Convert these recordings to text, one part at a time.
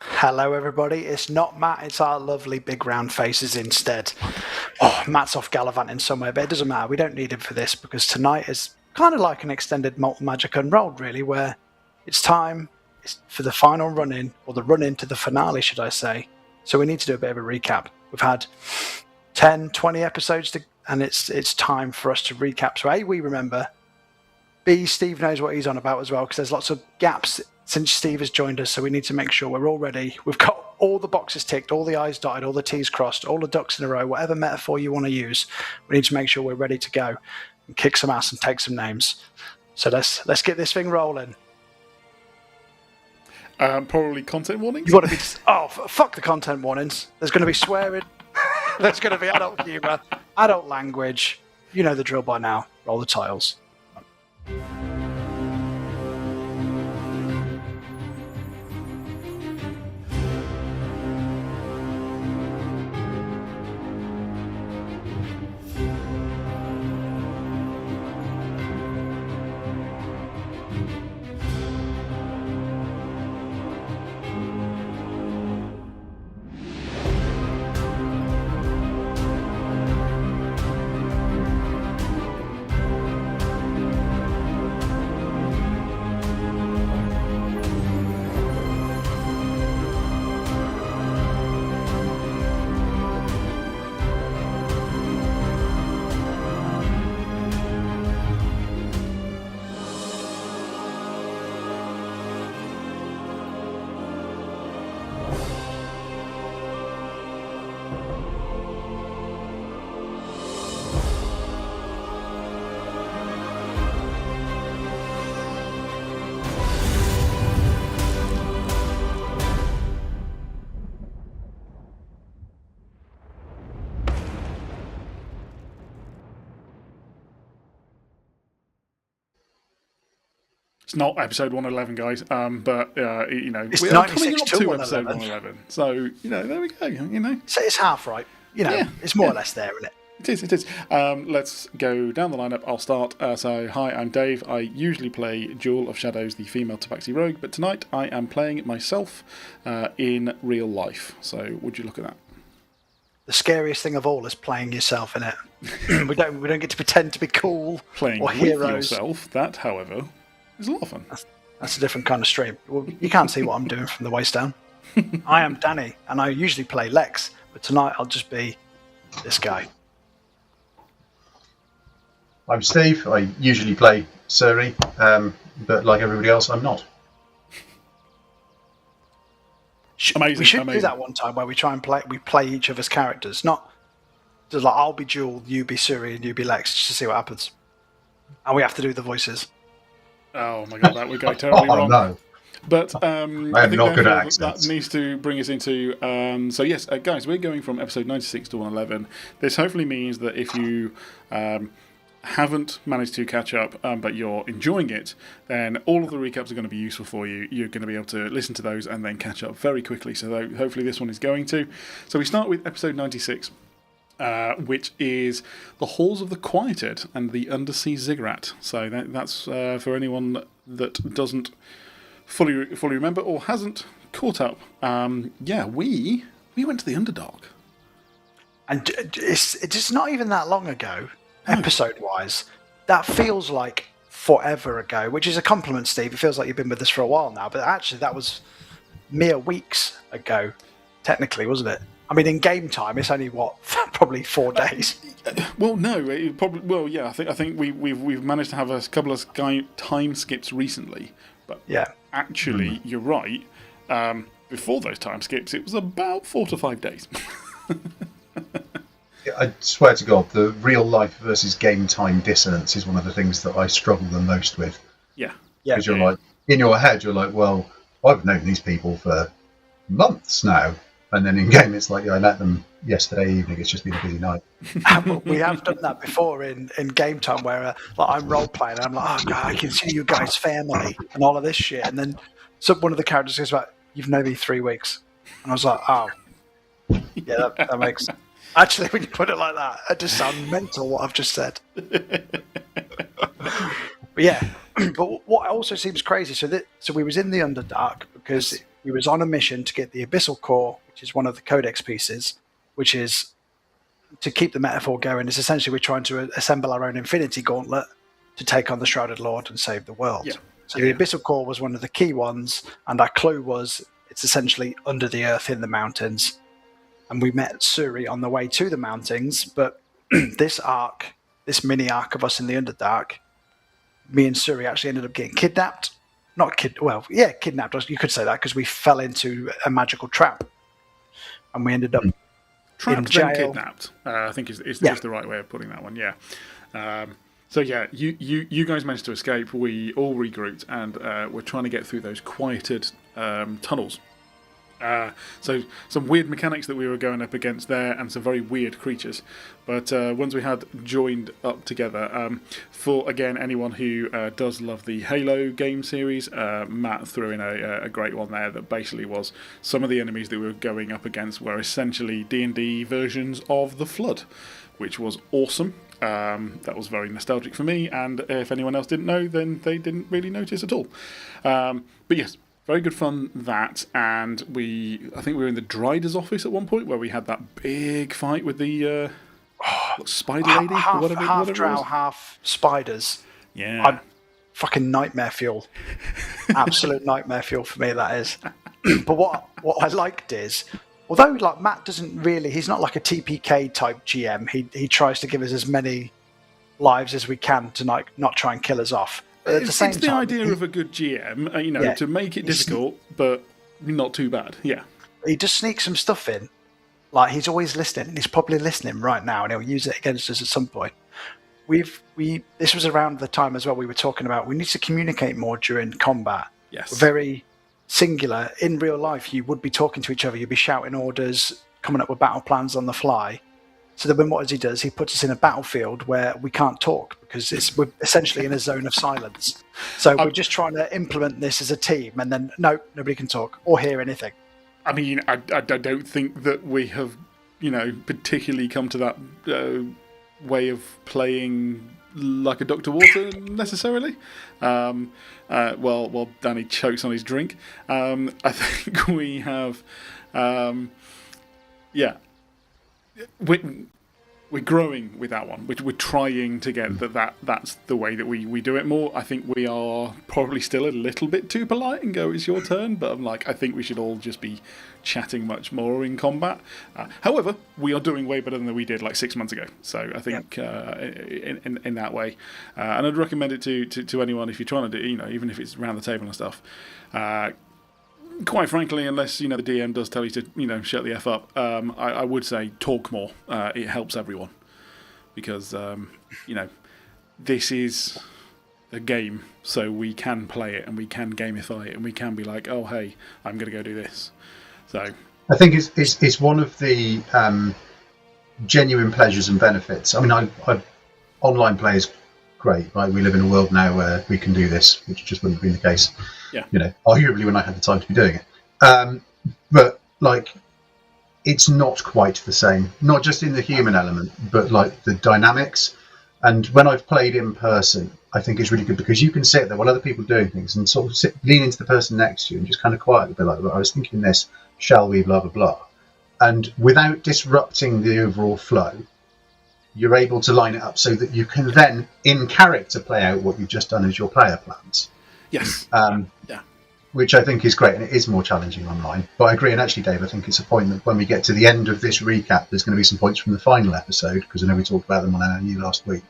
Hello, everybody. It's not Matt, it's our lovely big round faces instead. Oh, Matt's off gallivanting somewhere, but it doesn't matter. We don't need him for this because tonight is kind of like an extended Malt Magic Unrolled, really, where it's time for the final run in, or the run in to the finale, should I say. So we need to do a bit of a recap. We've had 10, 20 episodes, and it's time for us to recap. So A, we remember. B, Steve knows what he's on about as well, because there's lots of gaps since Steve has joined us, so we need to make sure we're all ready. We've got all the boxes ticked, all the I's dotted, all the T's crossed, all the ducks in a row, whatever metaphor you want to use. We need to make sure we're ready to go and kick some ass and take some names. So let's get this thing rolling. Probably content warnings? You've got to be... Oh, fuck the content warnings. There's going to be swearing. There's going to be adult humour, adult language. You know the drill by now. Roll the tiles. It's not episode 111, guys, but, It's we're 96 coming up to to episode 111. 111. So, there we go, So it's half right. It's more or less there, isn't it? It is. Let's go down the lineup. I'll start. Hi, I'm Dave. I usually play Jewel of Shadows, the female Tabaxi rogue, but tonight I am playing myself in real life. So, would you look at that? The scariest thing of all is playing yourself in it. we don't get to pretend to be cool Playing or with heroes. yourself, that, however, is a lot of fun. That's a different kind of stream. Well, you can't see what I'm doing from the waist down. I am Danny, and I usually play Lex, but tonight I'll just be this guy. I'm Steve. I usually play Suri, but like everybody else, I'm not. Amazing. We should do that one time where we try and play each other's characters. Not just like I'll be Jewel, you be Suri, and you be Lex, just to see what happens. And we have to do the voices. Oh my god, that would go terribly wrong. No. But I think not good at that accents. needs to bring us into... so yes, guys, we're going from episode 96 to 111. This hopefully means that if you haven't managed to catch up, but you're enjoying it, then all of the recaps are going to be useful for you. You're going to be able to listen to those and then catch up very quickly. So hopefully this one is going to. So we start with episode 96. Which is the Halls of the Quieted and the Undersea Ziggurat. So that's for anyone that doesn't fully remember or hasn't caught up. We went to the Underdark. And it's not even that long ago, episode-wise. That feels like forever ago, which is a compliment, Steve. It feels like you've been with us for a while now, but actually that was mere weeks ago, technically, wasn't it? I mean, in game time, it's only probably 4 days. Well, no, it probably. Well, yeah, I think we've managed to have a couple of time skips recently, but yeah, actually, you're right. Before those time skips, it was about 4 to 5 days. I swear to God, the real life versus game time dissonance is one of the things that I struggle the most with. Yeah. Because you're like, in your head, you're like, well, I've known these people for months now. And then in game, it's like, I met them yesterday evening. It's just been a busy night. We have done that before in game time where I'm role playing and I'm like, oh, God, I can see you guys' family and all of this shit. And then one of the characters goes like, you've known me 3 weeks. And I was like, oh, yeah, that makes... Actually, when you put it like that, it just sounds mental what I've just said. But yeah, but what also seems crazy, so we was in the Underdark because we was on a mission to get the Abyssal Core, which is one of the Codex pieces, which is to keep the metaphor going. It's essentially we're trying to assemble our own Infinity Gauntlet to take on the Shrouded Lord and save the world. Yeah. So the Abyssal Core was one of the key ones, and our clue was it's essentially under the earth in the mountains. And we met Suri on the way to the mountains, but this mini arc of us in the Underdark, me and Suri actually ended up getting kidnapped. Kidnapped. You could say that because we fell into a magical trap, and we ended up trapped, in jail. then kidnapped. I think is just the right way of putting that one. Yeah. So yeah, you guys managed to escape. We all regrouped, and we're trying to get through those quieted tunnels. So some weird mechanics that we were going up against there, and some very weird creatures. But once we had joined up together, for again anyone who does love the Halo game series, Matt threw in a great one there that basically was some of the enemies that we were going up against were essentially D&D versions of the Flood, which was awesome. That was very nostalgic for me, and if anyone else didn't know, then they didn't really notice at all. But yes, very good fun that, and I think we were in the Dryder's office at one point where we had that big fight with the spider lady, half whatever drow, it was. half spiders. Yeah, fucking nightmare fuel. Absolute nightmare fuel for me, that is. But what I liked is, although like Matt doesn't really, he's not like a TPK type GM. He tries to give us as many lives as we can to not try and kill us off. But at the same it's the time, idea of a good GM, to make it difficult, but not too bad. Yeah, he just sneaks some stuff in. Like, he's always listening, and he's probably listening right now, and he'll use it against us at some point. This was around the time as well we were talking about we need to communicate more during combat. Yes. We're very singular. In real life, you would be talking to each other, you'd be shouting orders, coming up with battle plans on the fly. So then what he does, he puts us in a battlefield where we can't talk because we're essentially in a zone of silence. So we're just trying to implement this as a team, and then nobody can talk or hear anything. I mean, I don't think that we have, particularly come to that way of playing like a Dr. Water necessarily. While Danny chokes on his drink, I think we have, we're growing with that one. We're trying to get that's the way that we do it more. I think we are probably still a little bit too polite and go, it's your turn, but I'm like, I think we should all just be chatting much more in combat. However, we are doing way better than we did like 6 months ago. So I think in that way, and I'd recommend it to anyone if you're trying to do, even if it's around the table and stuff. Quite frankly, unless the DM does tell you to shut the F up, I would say talk more. It helps everyone because this is a game, so we can play it and we can gamify it and we can be like, oh hey, I'm going to go do this. So I think it's one of the genuine pleasures and benefits. I mean, I online play is great. Right, we live in a world now where we can do this, which just wouldn't have been the case. Yeah. Arguably when I had the time to be doing it. But like, it's not quite the same. Not just in the human element, but like the dynamics. And when I've played in person, I think it's really good because you can sit there while other people are doing things and sort of lean into the person next to you and just kind of quietly be like, well, I was thinking this, shall we, blah, blah, blah. And without disrupting the overall flow, you're able to line it up so that you can then, in character, play out what you've just done as your player plans. Yes. Yeah. Which I think is great, and it is more challenging online. But I agree, and actually, Dave, I think it's a point that when we get to the end of this recap, there's going to be some points from the final episode, because I know we talked about them on our new last week,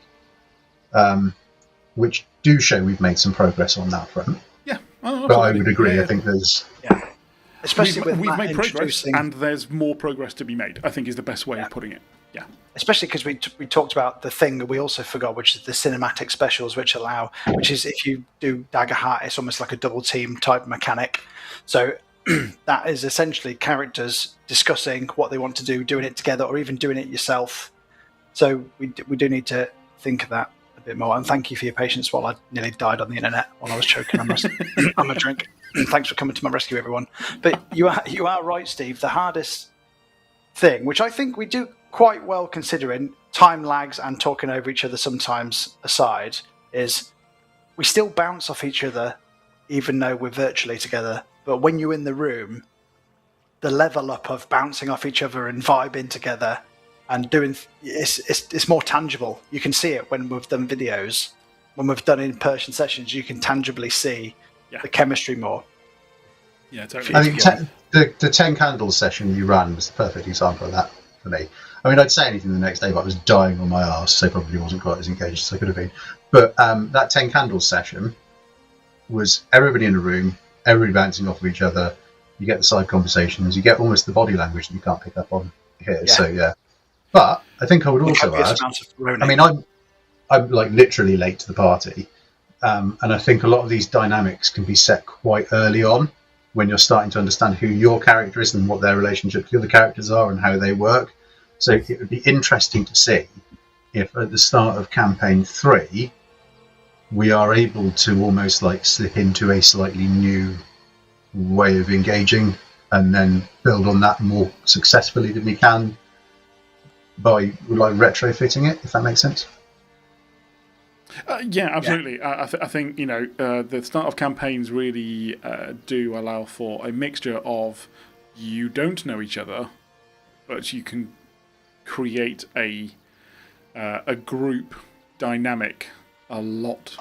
which do show we've made some progress on that front. Yeah. But I would agree, I think there's... Yeah. Especially we've made progress, and there's more progress to be made, I think is the best way of putting it. Yeah. Especially because we talked about the thing that we also forgot, which is the cinematic specials, which is if you do Dagger Heart, it's almost like a double team type mechanic. So that is essentially characters discussing what they want to do, doing it together, or even doing it yourself. So we do need to think of that a bit more. And thank you for your patience while I nearly died on the internet while I was choking on my drink. Thanks for coming to my rescue, everyone. But you are right, Steve. The hardest thing, which I think we do quite well considering time lags and talking over each other sometimes aside, is we still bounce off each other even though we're virtually together. but when you're in the room, the level up of bouncing off each other and vibing together and doing it's more tangible. You can see it when we've done videos. When we've done in-person sessions, you can tangibly see the chemistry more. Yeah, totally. I think the 10 candles session you ran was the perfect example of that for me. I mean, I'd say anything the next day, but I was dying on my arse, so probably wasn't quite as engaged as I could have been. But that 10 candles session was everybody in a room, everybody bouncing off of each other. You get the side conversations, you get almost the body language that you can't pick up on here. Yeah. So yeah, but I think I would also add. I mean, I'm like literally late to the party, and I think a lot of these dynamics can be set quite early on when you're starting to understand who your character is and what their relationship to the other characters are and how they work. So it would be interesting to see if at the start of campaign 3 we are able to almost like slip into a slightly new way of engaging and then build on that more successfully than we can by like retrofitting it, if that makes sense. Yeah, absolutely. Yeah. I think the start of campaigns really do allow for a mixture of you don't know each other, but you can create a group dynamic a lot,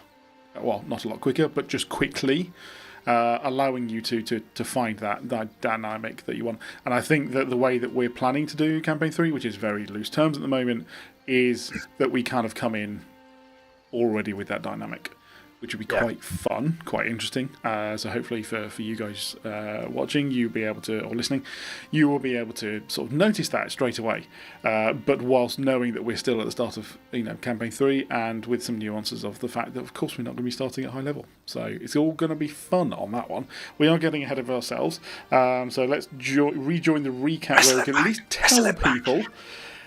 well, not a lot quicker, but just quickly, allowing you to find that dynamic that you want. And I think that the way that we're planning to do campaign 3, which is very loose terms at the moment, is that we kind of come in already with that dynamic, which would be quite fun, quite interesting. So hopefully for you guys watching, you'll be able to, or listening, you will be able to sort of notice that straight away. But whilst knowing that we're still at the start of campaign 3, and with some nuances of the fact that of course we're not going to be starting at high level. So it's all going to be fun on that one. We are getting ahead of ourselves. So let's rejoin the recap where we can at least tell people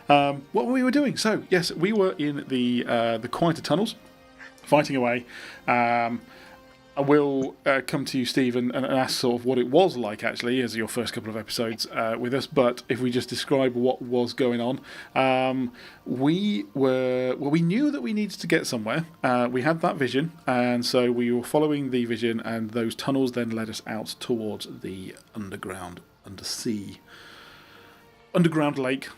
what we were doing. So yes, we were in the quieter tunnels, fighting away. I will come to you, Steve, and ask sort of what it was like actually as your first couple of episodes with us. But if we just describe what was going on, we knew that we needed to get somewhere. We had that vision, and so we were following the vision, and those tunnels then led us out towards the underground lake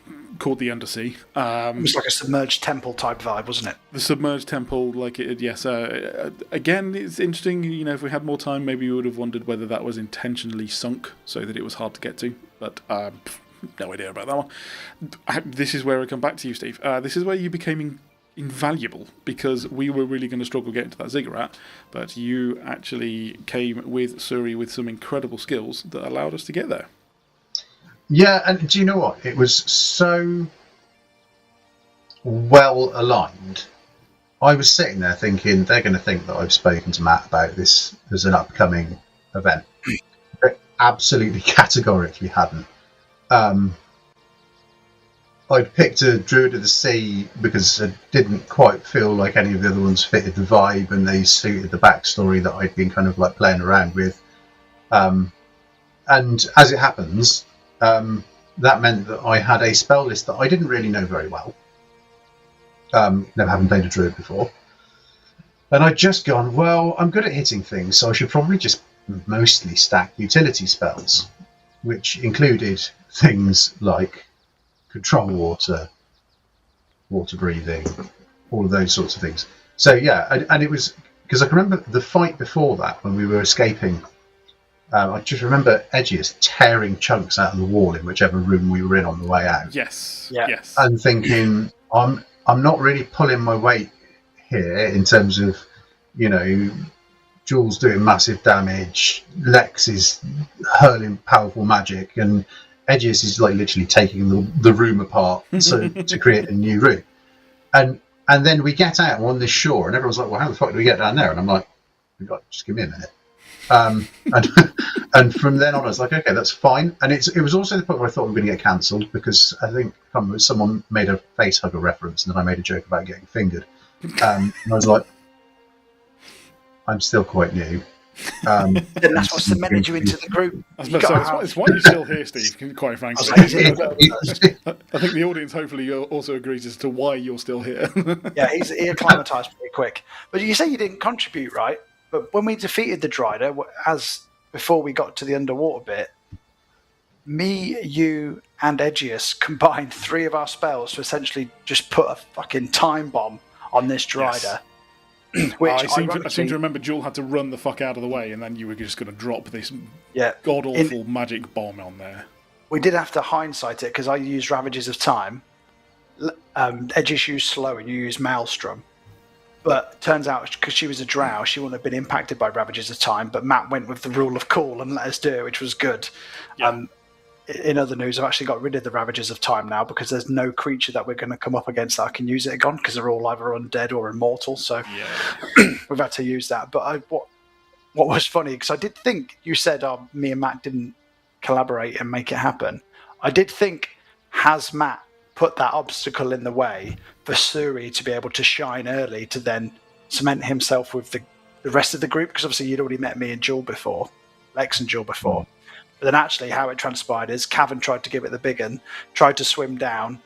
called the Undersea. It was like a submerged temple type vibe, wasn't it? The submerged temple, like it, yes. Again, it's interesting. If we had more time, maybe we would have wondered whether that was intentionally sunk so that it was hard to get to. But no idea about that one. This is where I come back to you, Steve. This is where you became invaluable, because we were really going to struggle getting to that ziggurat, but you actually came with Suri with some incredible skills that allowed us to get there. Yeah, and do you know what? It was so well aligned. I was sitting there thinking, they're going to think that I've spoken to Matt about this as an upcoming event. But absolutely categorically hadn't. I'd picked a Druid of the Sea because I didn't quite feel like any of the other ones fitted the vibe and they suited the backstory that I'd been kind of like playing around with. And as it happens, that meant that I had a spell list that I didn't really know very well. Never having played a Druid before. And I'd just gone, well, I'm good at hitting things, so I should probably just mostly stack utility spells, which included things like control water, water breathing, all of those sorts of things. So yeah, and it was, because I can remember the fight before that when we were escaping. I just remember Edgius tearing chunks out of the wall in whichever room we were in on the way out. Yes. And thinking, I'm not really pulling my weight here in terms of, Jules doing massive damage, Lex is hurling powerful magic, and Edgius is like literally taking the room apart to create a new room. And then we get out on this shore, and everyone's like, well, how the fuck do we get down there? And I'm like, just give me a minute. And from then on I was like, okay, that's fine. And it was also the point where I thought we were going to get cancelled, because I think someone made a face hugger reference and then I made a joke about getting fingered, and I was like, I'm still quite new. That's what cemented you into the group. It's why you're still here, Steve, quite frankly. I think the audience hopefully also agrees as to why you're still here. Yeah, he acclimatised pretty quick. But you say you didn't contribute, right? But when we defeated the Drider, as before we got to the underwater bit, me, you, and Edgius combined 3 of our spells to essentially just put a fucking time bomb on this Drider. Which I seem to remember Jewel had to run the fuck out of the way, and then you were just going to drop this god-awful magic bomb on there. We did have to hindsight it, because I used Ravages of Time. Edgius used Slow, and you used Maelstrom. But turns out, because she was a drow, she wouldn't have been impacted by Ravages of Time, but Matt went with the rule of cool and let us do it, which was good. Yeah. In other news, I've actually got rid of the Ravages of Time now, because there's no creature that we're going to come up against that I can use it again, because they're all either undead or immortal, so we've had to use that. But what was funny, because I did think you said me and Matt didn't collaborate and make it happen. I did think, has Matt put that obstacle in the way for Suri to be able to shine early to then cement himself with the rest of the group? Because obviously you'd already met me and Jewel before, Lex and Jewel before. But then actually how it transpired is Cavan tried to give it the big one, tried to swim down.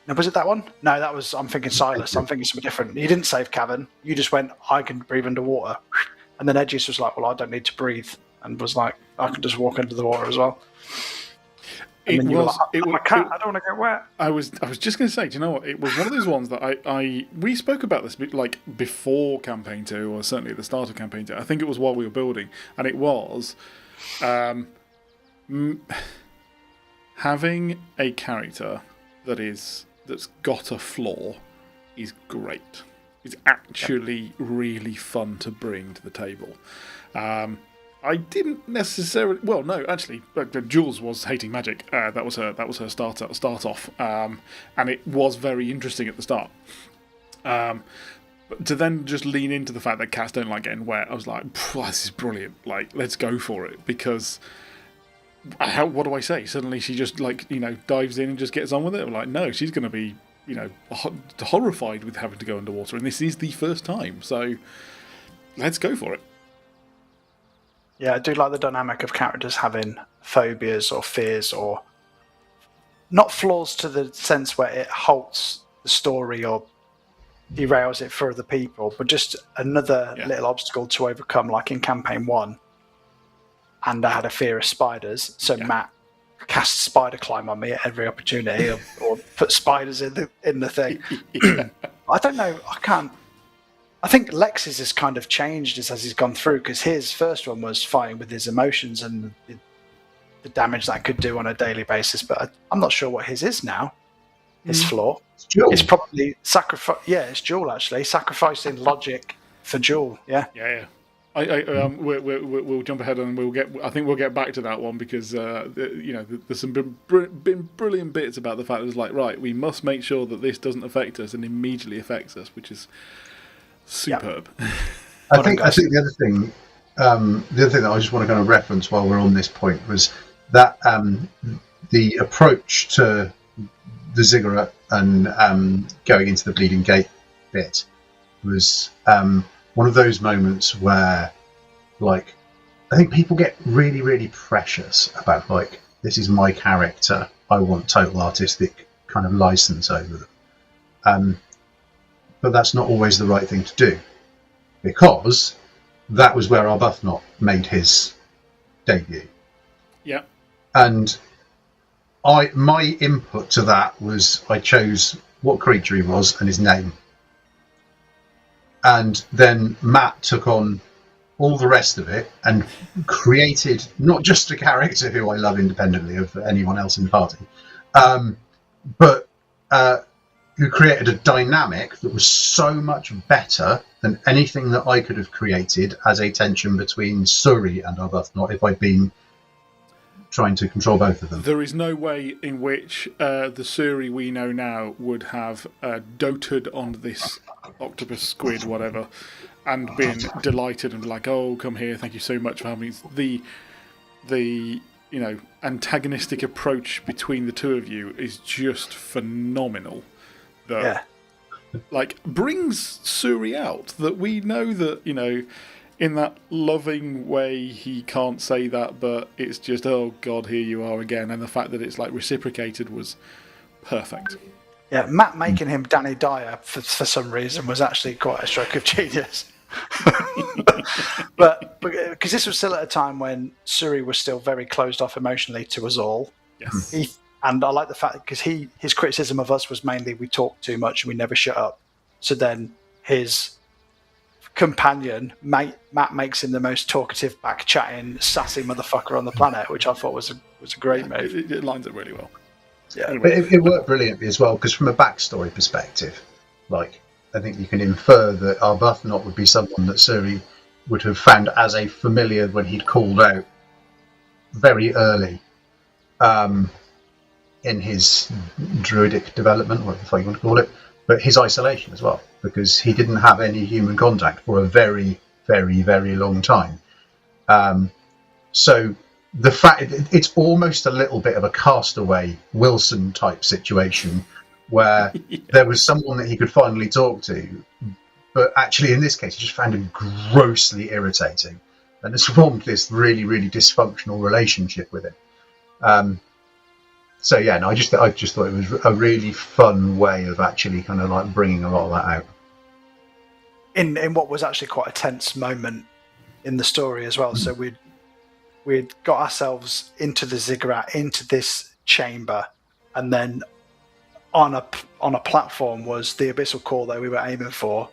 Now, was it that one? No, I'm thinking Silas. I'm thinking something different. You didn't save Cavan. You just went, I can breathe underwater. And then Edgius was like, well, I don't need to breathe. And was like, I can just walk under the water as well. And then you were like, I don't want to get wet. I was just going to say, do you know what? It was one of those ones that we spoke about this like before Campaign 2, or certainly at the start of Campaign 2. I think it was while we were building. And it was... having a character that's got a flaw is great. It's actually really fun to bring to the table. I didn't necessarily. Well, no, actually, Jules was hating magic. That was her start off, and it was very interesting at the start. But to then just lean into the fact that cats don't like getting wet, I was like, this is brilliant. Like, let's go for it. Because, what do I say? Suddenly she just, dives in and just gets on with it. I'm like, no, she's going to be, horrified with having to go underwater. And this is the first time. So, let's go for it. Yeah, I do like the dynamic of characters having phobias or fears, or not flaws to the sense where it halts the story or derails it for other people, but just another little obstacle to overcome, like in Campaign 1. And I had a fear of spiders, so Matt cast spider climb on me at every opportunity, or put spiders in the thing. I don't know, I think Lex's has kind of changed as he's gone through, because his first one was fighting with his emotions and the damage that could do on a daily basis, but I'm not sure what his is now. His flaw. It's probably sacrifice. Yeah, it's Jewel actually sacrificing logic for Jewel. Yeah. Yeah. We'll jump ahead and I think we'll get back to that one, because there's some been brilliant bits about the fact that it's like, right, we must make sure that this doesn't affect us and immediately affects us, which is superb. I think the other thing that I just want to kind of reference while we're on this point was that the approach to the ziggurat and going into the Bleeding Gate bit was one of those moments where, I think people get really, really precious about, this is my character, I want total artistic kind of license over them. But that's not always the right thing to do, because that was where Arbuthnot made his debut. Yeah. And my input to that was I chose what creature he was and his name. And then Matt took on all the rest of it and created not just a character who I love independently of anyone else in the party, but who created a dynamic that was so much better than anything that I could have created as a tension between Suri and Arbuthnot if I'd been trying to control both of them. There is no way in which the Suri we know now would have doted on this octopus, squid, whatever, and been delighted and be like, oh, come here, thank you so much for having me. The antagonistic approach between the two of you is just phenomenal. That brings Suri out, that we know that, in that loving way, he can't say that, but it's just, oh God, here you are again. And the fact that it's reciprocated was perfect. Yeah, Matt making him Danny Dyer for some reason was actually quite a stroke of genius. but because this was still at a time when Suri was still very closed off emotionally to us all. Yes. And I like the fact because his criticism of us was mainly we talked too much and we never shut up. So then his companion, Matt makes him the most talkative, back-chatting, sassy motherfucker on the planet, which I thought was a great move. It lines up really well. Yeah, But it worked brilliantly as well, because from a backstory perspective, like, I think you can infer that Arbuthnot would be someone that Suri would have found as a familiar when he'd called out very early in his druidic development, whatever the fuck you want to call it, but his isolation as well, because he didn't have any human contact for a very, very, very long time. So the fact it's almost a little bit of a Castaway Wilson type situation where there was someone that he could finally talk to, but actually in this case he just found him grossly irritating and has formed this really, really dysfunctional relationship with him. So yeah, no, I just thought it was a really fun way of actually kind of like bringing a lot of that out. In what was actually quite a tense moment in the story as well. So we'd got ourselves into the ziggurat, into this chamber, and then on a platform was the abyssal core that we were aiming for.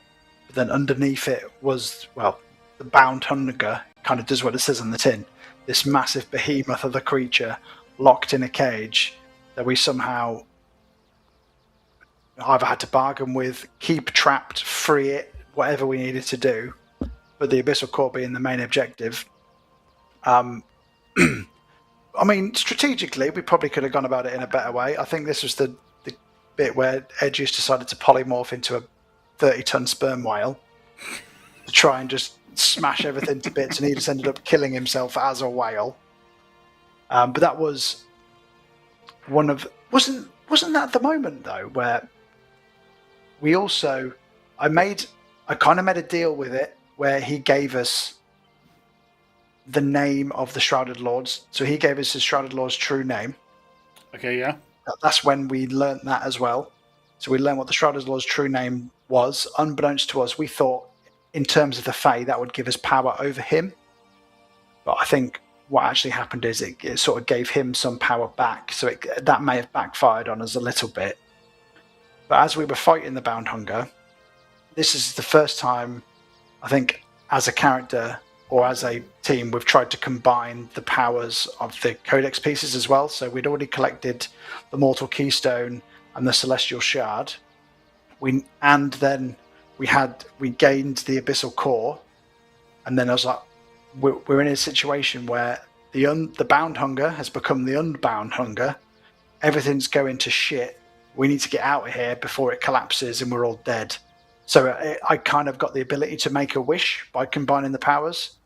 But then underneath it was, well, the bound hunger kind of does what it says on the tin. This massive behemoth of the creature locked in a cage that we somehow either had to bargain with, keep trapped, free it, whatever we needed to do, but the abyssal core being the main objective. I mean, strategically, we probably could have gone about it in a better way. I think this was the bit where Edgius decided to polymorph into a 30-ton sperm whale to try and just smash everything to bits, and he just ended up killing himself as a whale. But that was one of wasn't that the moment though where we also I kind of made a deal with it where he gave us the name of the Shrouded Lords. So he gave us his Shrouded Lord's true name. Okay, yeah. That's when we learnt that as well. So we learned what the Shrouded Lord's true name was. Unbeknownst to us, we thought in terms of the Fae that would give us power over him. But I think what actually happened is it sort of gave him some power back. So that may have backfired on us a little bit. But as we were fighting the Bound Hunger, this is the first time, I think, as a character or as a team, we've tried to combine the powers of the Codex pieces as well. So we'd already collected the Mortal Keystone and the Celestial Shard. And then we gained the Abyssal Core. And then I was like, we're in a situation where the Bound Hunger has become the Unbound Hunger. Everything's going to shit. We need to get out of here before it collapses and we're all dead. So I kind of got the ability to make a wish by combining the powers.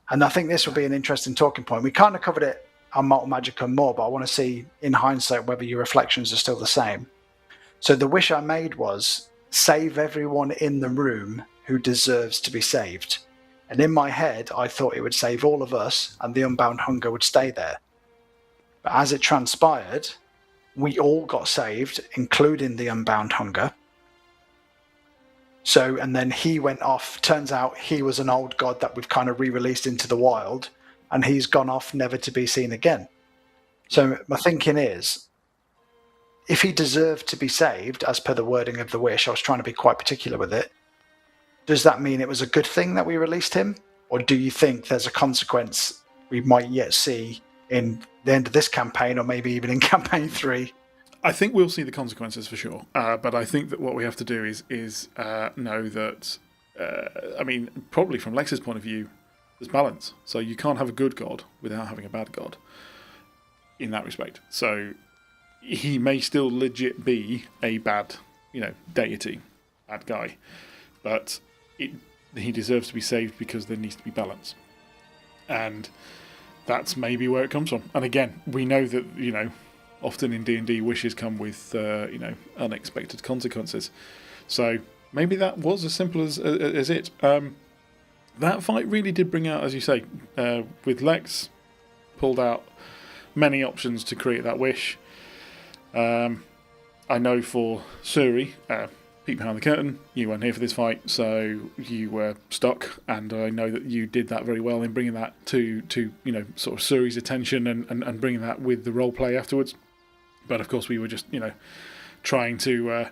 And I think this will be an interesting talking point. We kind of covered it on Malt Magicka more, but I want to see in hindsight whether your reflections are still the same. So the wish I made was save everyone in the room who deserves to be saved. And in my head, I thought it would save all of us and the Unbound Hunger would stay there. But as it transpired, we all got saved, including the Unbound Hunger. So, and then he went off. Turns out he was an old god that we've kind of re-released into the wild, and he's gone off never to be seen again. So my thinking is, if he deserved to be saved, as per the wording of the wish, I was trying to be quite particular with it, does that mean it was a good thing that we released him? Or do you think there's a consequence we might yet see in the end of this campaign, or maybe even in campaign 3? I think we'll see the consequences for sure. But I think that what we have to do is know that, I mean, probably from Lex's point of view, there's balance. So you can't have a good god without having a bad god in that respect. So he may still legit be a bad, deity, bad guy. But he deserves to be saved because there needs to be balance. And that's maybe where it comes from. And again, we know that, often in D&D, wishes come with, unexpected consequences. So maybe that was as simple as it. That fight really did bring out, as you say, with Lex, pulled out many options to create that wish. I know for Suri, peek behind the curtain. You weren't here for this fight, so you were stuck, and I know that you did that very well in bringing that to sort of Suri's attention and bringing that with the role play afterwards. But of course, we were just trying to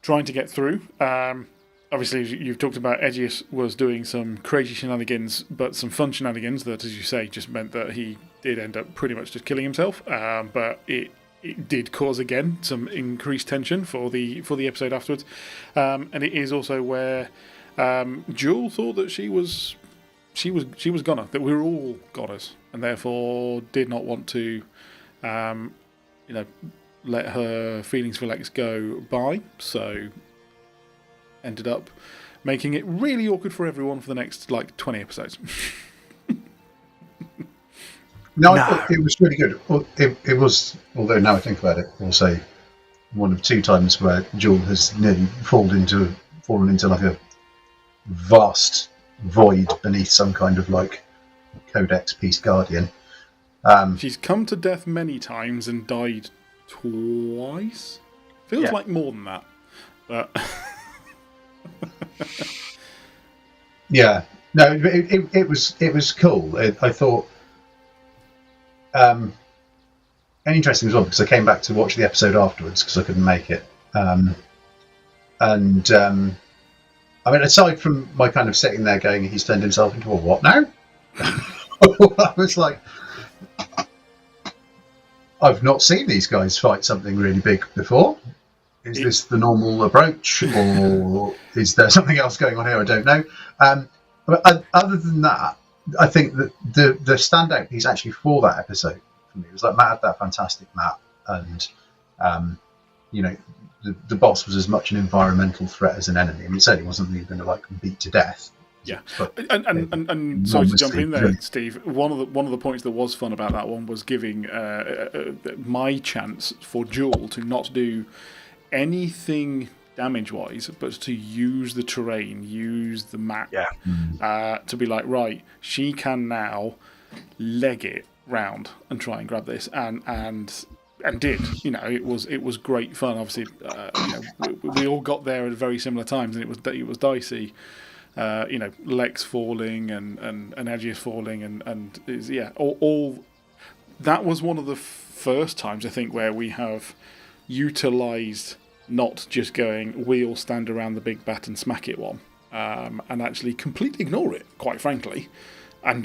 get through. Obviously, you've talked about Edgius was doing some crazy shenanigans, but some fun shenanigans that, as you say, just meant that he did end up pretty much just killing himself. But it did cause again some increased tension for the episode afterwards, and it is also where Jewel thought that she was goner, that we were all goners, and therefore did not want to let her feelings for Lex go by. So ended up making it really awkward for everyone for the next 20 episodes. No, I thought it was really good. Well, it was, although now I think about it, also one of 2 times where Jewel has nearly fallen into like a vast void beneath some kind of Codex Peace Guardian. She's come to death many times and died twice. Feels like more than that, but yeah, no, it was cool. I thought, and interesting as well because I came back to watch the episode afterwards because I couldn't make it. I mean, aside from my kind of sitting there going, he's turned himself into a what now? I was like, I've not seen these guys fight something really big before. Is this the normal approach, or is there something else going on here? I don't know. But other than that, I think that the standout piece actually for that episode for me was Matt had that fantastic map, and the boss was as much an environmental threat as an enemy. I mean, it certainly wasn't something you're going to beat to death. Yeah, and sorry to jump in there, Steve. One of the points that was fun about that one was giving my chance for Jewel to not do anything damage-wise, but to use the terrain, use the map, to be like, right, she can now leg it round and try and grab this, and did. It was great fun. Obviously, we all got there at very similar times, and it was dicey. Lex falling and Edgius falling, and all that was one of the first times I think where we have utilised not just going, we all stand around the big bat and smack it one, and actually completely ignore it, quite frankly, and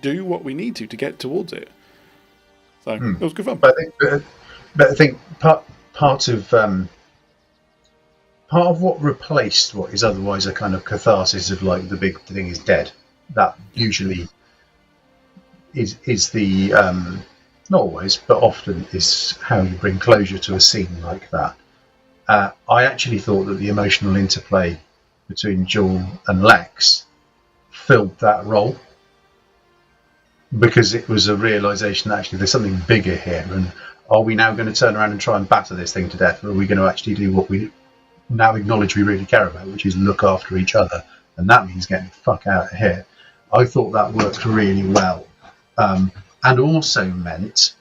do what we need to get towards it. So it was good fun. But I think part of what replaced what is otherwise a kind of catharsis of the big thing is dead, that usually is the not always, but often is how you bring closure to a scene like that. I actually thought that the emotional interplay between Jewel and Lex filled that role, because it was a realisation that actually there's something bigger here, and are we now going to turn around and try and batter this thing to death, or are we going to actually do what we now acknowledge we really care about, which is look after each other, and that means getting the fuck out of here. I thought that worked really well, and also meant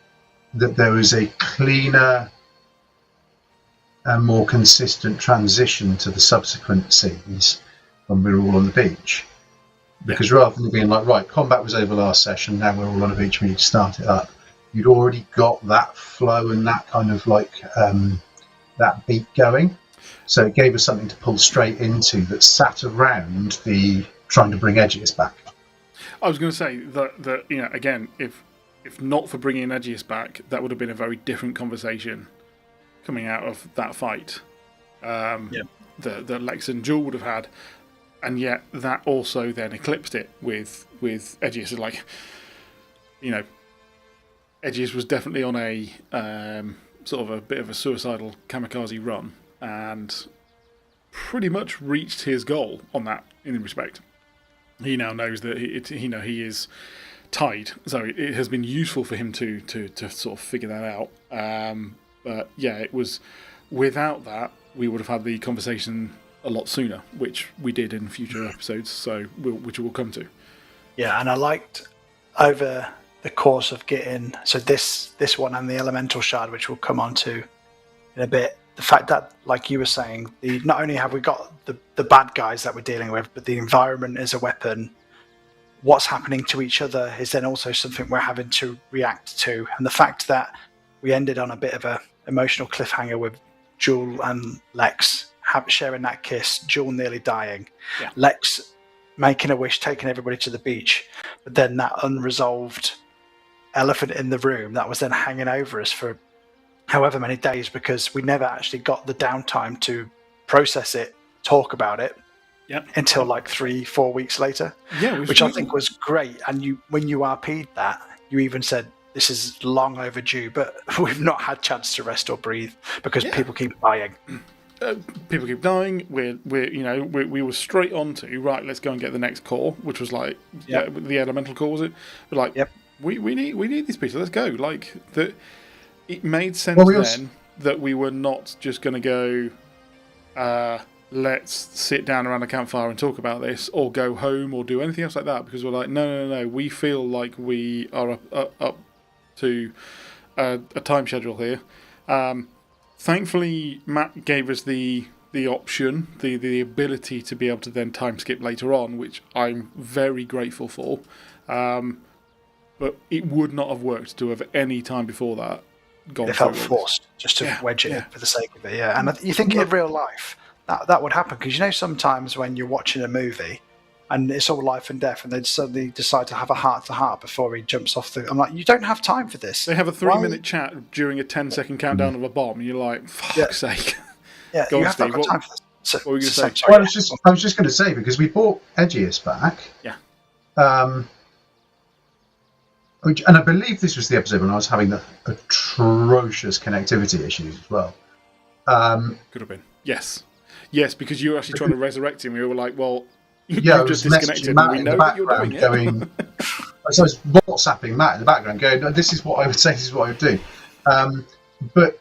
that there was a cleaner and more consistent transition to the subsequent scenes when we were all on the beach. Because rather than being right, combat was over last session, now we're all on a beach, we need to start it up, you'd already got that flow and that kind of that beat going. So it gave us something to pull straight into that sat around the trying to bring Edgius back. I was going to say that again, if not for bringing Edgius back, that would have been a very different conversation coming out of that fight that Lex and Jewel would have had, and yet that also then eclipsed it with Edgius. Edgius was definitely on a sort of a bit of a suicidal kamikaze run, and pretty much reached his goal on that in respect. He now knows that he is tied, so it has been useful for him to sort of figure that out. But yeah, it was without that we would have had the conversation a lot sooner, which we did in future episodes, which we'll come to. Yeah, and I liked over the course of getting this one and the elemental shard, which we'll come on to in a bit. the fact that, like you were saying, not only have we got the bad guys that we're dealing with, but the environment is a weapon. What's happening to each other is then also something we're having to react to. And the fact that we ended on a bit of a emotional cliffhanger with Jewel and Lex sharing that kiss, Jewel nearly dying, Lex making a wish, taking everybody to the beach, but then that unresolved elephant in the room that was then hanging over us for however many days, because we never actually got the downtime to process it, talk about it, until like 3-4 weeks later, which I think was great. And when you RP'd that, you even said this is long overdue, but we've not had chance to rest or breathe because people keep dying. People keep dying. We were straight on to right. Let's go and get the next core, which was like the elemental core, was it? But like we need these pieces. Let's go. Like it made sense then that we were not just going to go. Let's sit down around a campfire and talk about this, or go home, or do anything else like that, because we're like, no. We feel like we are up to a time schedule here. Thankfully, Matt gave us the option, the ability to be able to then time skip later on, which I'm very grateful for. But it would not have worked to have any time before that gone. It felt forced just to wedge it in for the sake of it. Yeah, and you think in real life that would happen, because sometimes when you're watching a movie and it's all life and death, and they suddenly decide to have a heart-to-heart before he jumps off I'm like, you don't have time for this. They have a 3-minute chat during a 10-second countdown of a bomb, and you're like, fuck's sake. Yeah, you have to have time for this. So, what were you going to say? Well, I was just going to say, because we brought Edgius back. Yeah. And I believe this was the episode when I was having the atrocious connectivity issues as well. Could have been. Yes, because you were actually trying to resurrect him. We were like, well, I you was just disconnected. Matt We in know the that you're background doing it. So I was WhatsApping Matt in the background, going, no, "This is what I would say. This is what I would do." But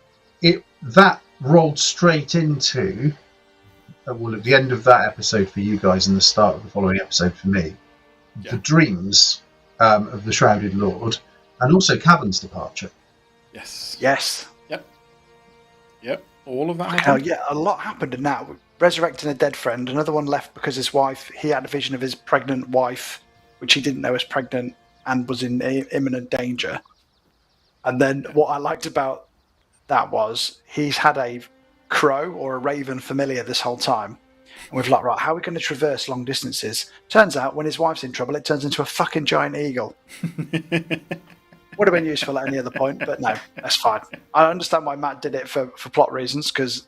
that rolled straight into at the end of that episode for you guys and the start of the following episode for me. The dreams of the Shrouded Lord, and also Cavern's departure. Yes. Yep. All of that happened. Yeah, a lot happened in that. Resurrecting a dead friend, another one left because his wife, he had a vision of his pregnant wife, which he didn't know was pregnant and was in imminent danger. And then what I liked about that was he's had a crow or a raven familiar this whole time. And we've like, right, how are we going to traverse long distances? Turns out when his wife's in trouble, it turns into a fucking giant eagle. Would have been useful at any other point, but no, that's fine. I understand why Matt did it for plot reasons, because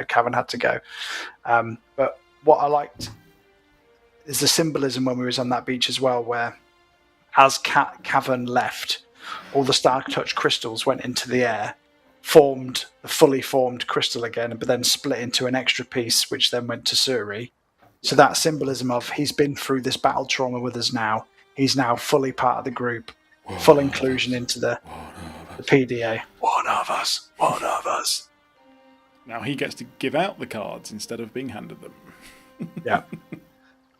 Cavern had to go. But what I liked is the symbolism when we was on that beach as well, where as Cavern left, all the Star Touch crystals went into the air, formed the fully formed crystal again, but then split into an extra piece, which then went to Suri. So that symbolism of he's been through this battle trauma with us now. He's now fully part of the group, full inclusion into the PDA. One of us. Now he gets to give out the cards instead of being handed them. Yeah.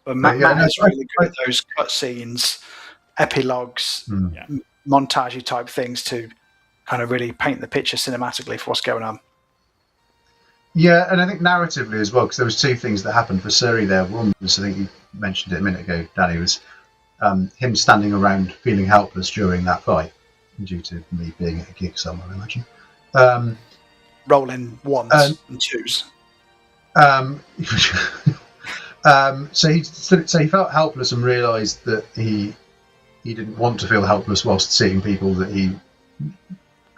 But Matt is really good at those cutscenes, epilogues, montage type things to kind of really paint the picture cinematically for what's going on. Yeah, and I think narratively as well, because there was two things that happened for Suri there. One was, I think you mentioned it a minute ago, Danny, was him standing around feeling helpless during that fight, due to me being at a gig somewhere, I imagine. Rolling ones and twos. So he felt helpless and realised that he didn't want to feel helpless whilst seeing people that he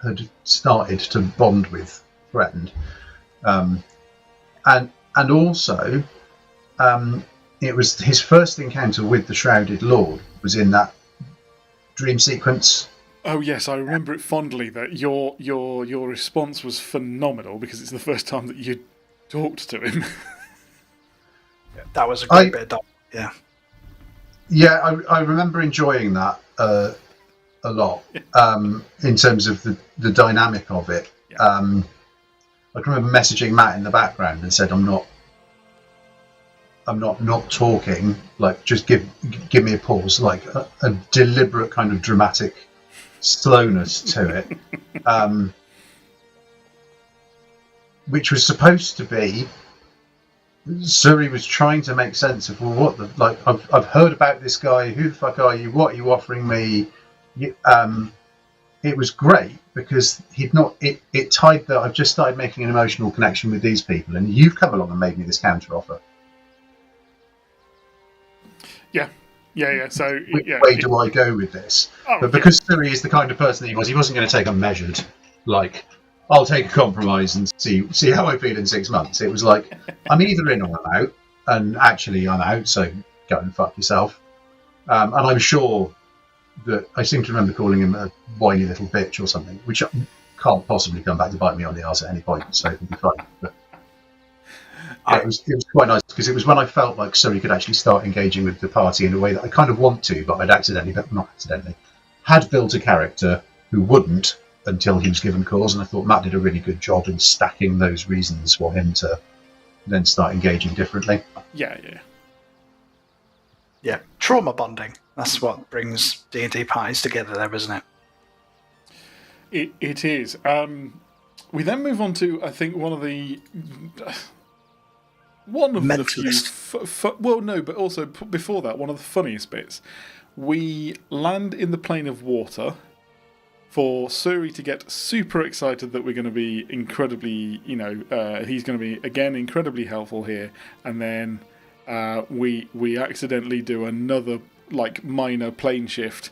had started to bond with threatened. And also, it was his first encounter with the Shrouded Lord was in that dream sequence. Oh yes, I remember it fondly. That your response was phenomenal, because it's the first time that you talked to him. That was a great bit of dialogue. Yeah, I remember enjoying that a lot in terms of the dynamic of it. I can remember messaging Matt in the background and said, I'm not talking, like just give me a pause, like a deliberate kind of dramatic slowness to it. which was supposed to be Suri was trying to make sense of, well, what the, like, I've heard about this guy. Who the fuck are you? What are you offering me? It was great because it tied that I've just started making an emotional connection with these people, and you've come along and made me this counter offer. Yeah. So Which way do I go with this? But because Suri is the kind of person that he wasn't going to take unmeasured. Like, I'll take a compromise and see how I feel in 6 months. It was like, I'm either in or I'm out, and actually I'm out, so go and fuck yourself. And I'm sure that I seem to remember calling him a whiny little bitch or something, which can't possibly come back to bite me on the arse at any point, so it'll be fine. But it was quite nice because it was when I felt like Suri could actually start engaging with the party in a way that I kind of want to, but had built a character who wouldn't until he was given cause, and I thought Matt did a really good job in stacking those reasons for him to then start engaging differently. Yeah, trauma bonding. That's what brings D&D parties together there, isn't it? It is. We then move on to, I think, one of the few... but also before that, one of the funniest bits. We land in the plane of water for Suri to get super excited that we're going to be incredibly, he's going to be, again, incredibly helpful here. And then we accidentally do another, minor plane shift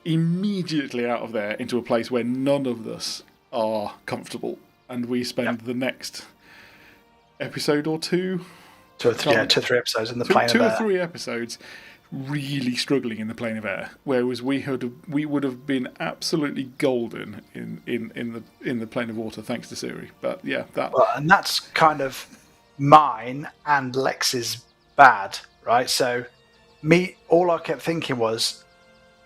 immediately out of there into a place where none of us are comfortable. And we spend the next episode or two... 2 or 3 episodes in the plane of air. 2 or 3 episodes really struggling in the plane of air, whereas we would have been absolutely golden in the plane of water thanks to Siri. But yeah, and that's kind of mine and Lex's bad, right? So all I kept thinking was,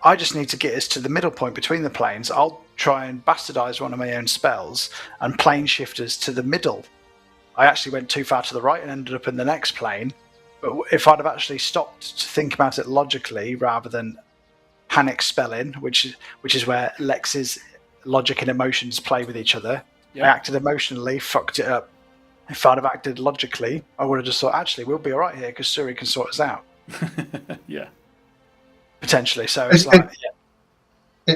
I just need to get us to the middle point between the planes. I'll try and bastardize one of my own spells and plane shift us to the middle. I actually went too far to the right and ended up in the next plane. But if I'd have actually stopped to think about it logically rather than panic spelling, which is where Lex's logic and emotions play with each other, I acted emotionally, fucked it up. If I'd have acted logically, I would have just thought, actually, we'll be all right here because Suri can sort us out. Yeah. Potentially. So it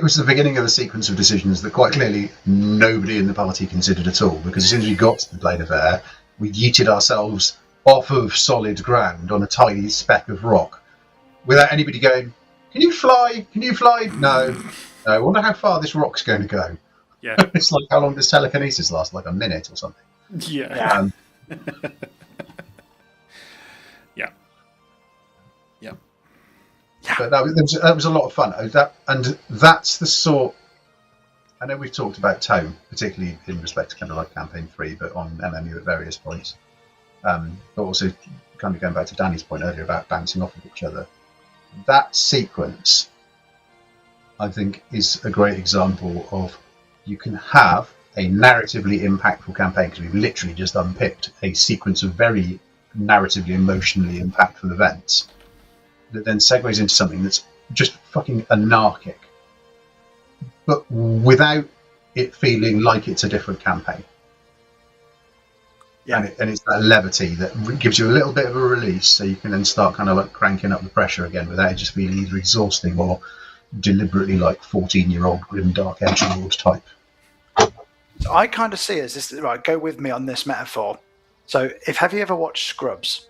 was the beginning of a sequence of decisions that quite clearly nobody in the party considered at all, because as soon as we got to the plane of air, we yeeted ourselves off of solid ground on a tiny speck of rock without anybody going, can you fly? No. I wonder how far this rock's going to go. Yeah. It's like, how long does telekinesis last? Like a minute or something. Yeah. But that was a lot of fun. And that's the sort... I know we've talked about tone, particularly in respect to kind of like Campaign 3, but on MMU at various points. But also kind of going back to Danny's point earlier about bouncing off of each other. That sequence, I think, is a great example of you can have a narratively impactful campaign, because we've literally just unpicked a sequence of very narratively, emotionally impactful events that then segues into something that's just fucking anarchic, but without it feeling like it's a different campaign. Yeah. And it's that levity that gives you a little bit of a release, so you can then start kind of like cranking up the pressure again without it just feeling either exhausting or deliberately like 14-year-old grim dark edgelord type. I kind of see it as this, right, go with me on this metaphor. So have you ever watched Scrubs?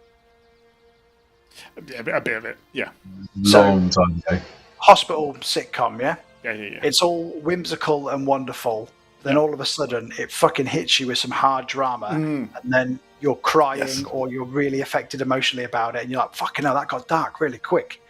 A bit of it, yeah. Long time ago. Hospital sitcom, yeah? Yeah. It's all whimsical and wonderful. Then all of a sudden, it fucking hits you with some hard drama, and then you're crying or you're really affected emotionally about it, and you're like, fucking hell, that got dark really quick.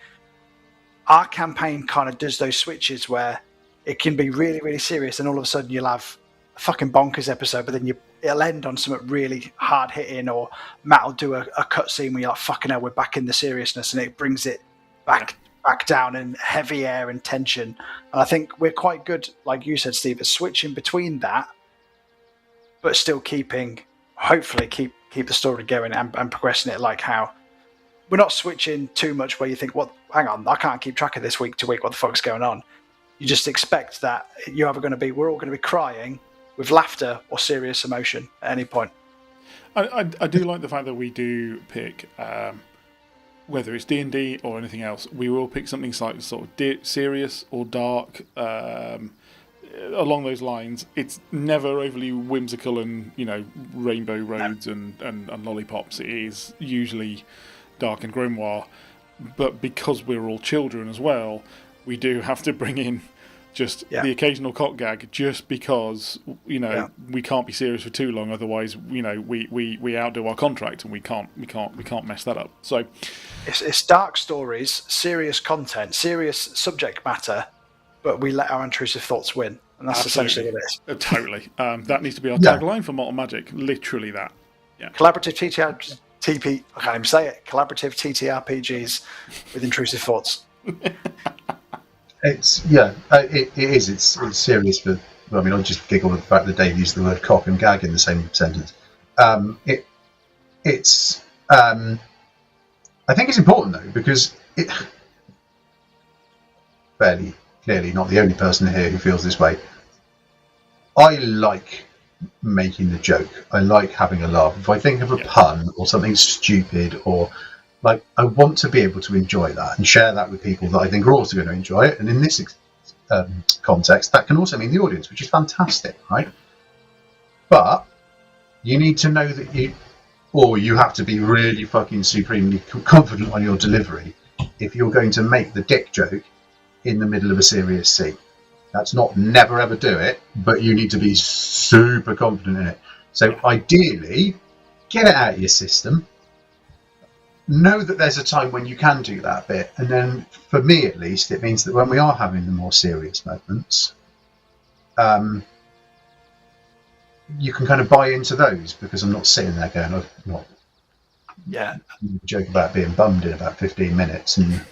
Our campaign kind of does those switches where it can be really, really serious, and all of a sudden you'll have a fucking bonkers episode, but then it'll end on something really hard hitting, or Matt will do a cut scene where you're like, fucking hell, we're back in the seriousness, and it brings it back down in heavy air and tension. And I think we're quite good, like you said, Steve, at switching between that, but still hopefully keep the story going and progressing it, like how we're not switching too much where you think, well, hang on, I can't keep track of this week to week, what the fuck's going on. You just expect that we're all going to be crying, with laughter or serious emotion at any point. I do like the fact that we do pick, whether it's D&D or anything else, we will pick something slightly sort of serious or dark, along those lines. It's never overly whimsical and, rainbow roads and lollipops. It is usually dark and grimoire. But because we're all children as well, we do have to bring in just the occasional cock gag, just because we can't be serious for too long. Otherwise, we outdo our contract, and we can't mess that up. So it's dark stories, serious content, serious subject matter, but we let our intrusive thoughts win, and that's essentially what it is. Totally. That needs to be our tagline for Malt and Magic. Literally that. Yeah. Collaborative TTRPG. I can't even say it. Collaborative TTRPGs with intrusive thoughts. It is. It's serious. But I mean, I just giggled at the fact that Dave used the word cock and gag in the same sentence. I think it's important though, because it fairly clearly not the only person here who feels this way. I like making the joke. I like having a laugh. If I think of a pun or something stupid, or I want to be able to enjoy that and share that with people that I think are also going to enjoy it. And in this context, that can also mean the audience, which is fantastic, right? But you need to know that you have to be really fucking supremely confident on your delivery if you're going to make the dick joke in the middle of a serious scene. That's not never ever do it, but you need to be super confident in it. So ideally, get it out of your system. Know that there's a time when you can do that bit, and then for me at least, it means that when we are having the more serious moments, you can kind of buy into those, because I'm not sitting there going, I'm not joke about being bummed in about 15 minutes. And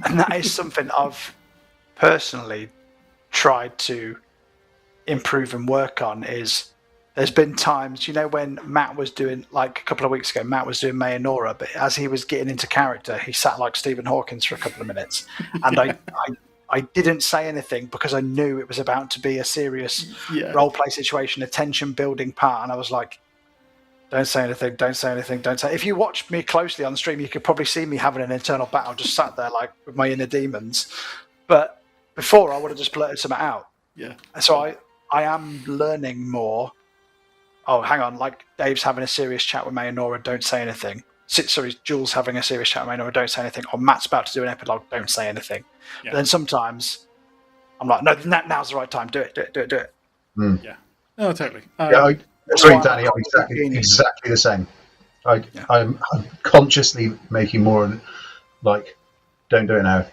that is something I've personally tried to improve and work on. Is there's been times, when Matt was doing, like a couple of weeks ago, Matt was doing May and Nora, but as he was getting into character, he sat like Stephen Hawkins for a couple of minutes. And I didn't say anything because I knew it was about to be a serious role play situation, a tension building part. And I was like, don't say anything, don't say anything, don't say. If you watched me closely on the stream, you could probably see me having an internal battle, just sat there like with my inner demons. But before, I would have just blurted something out. Yeah. And so I am learning more. Oh, hang on, like Dave's having a serious chat with May and Nora, don't say anything. Sorry, Jules having a serious chat with May and Nora, don't say anything. Or Matt's about to do an epilogue, don't say anything. Yeah. But then sometimes I'm like, no, now's the right time, do it. Mm. Yeah. No, totally. Sorry, Danny, I'm exactly the same. I'm consciously making more like, don't do it now.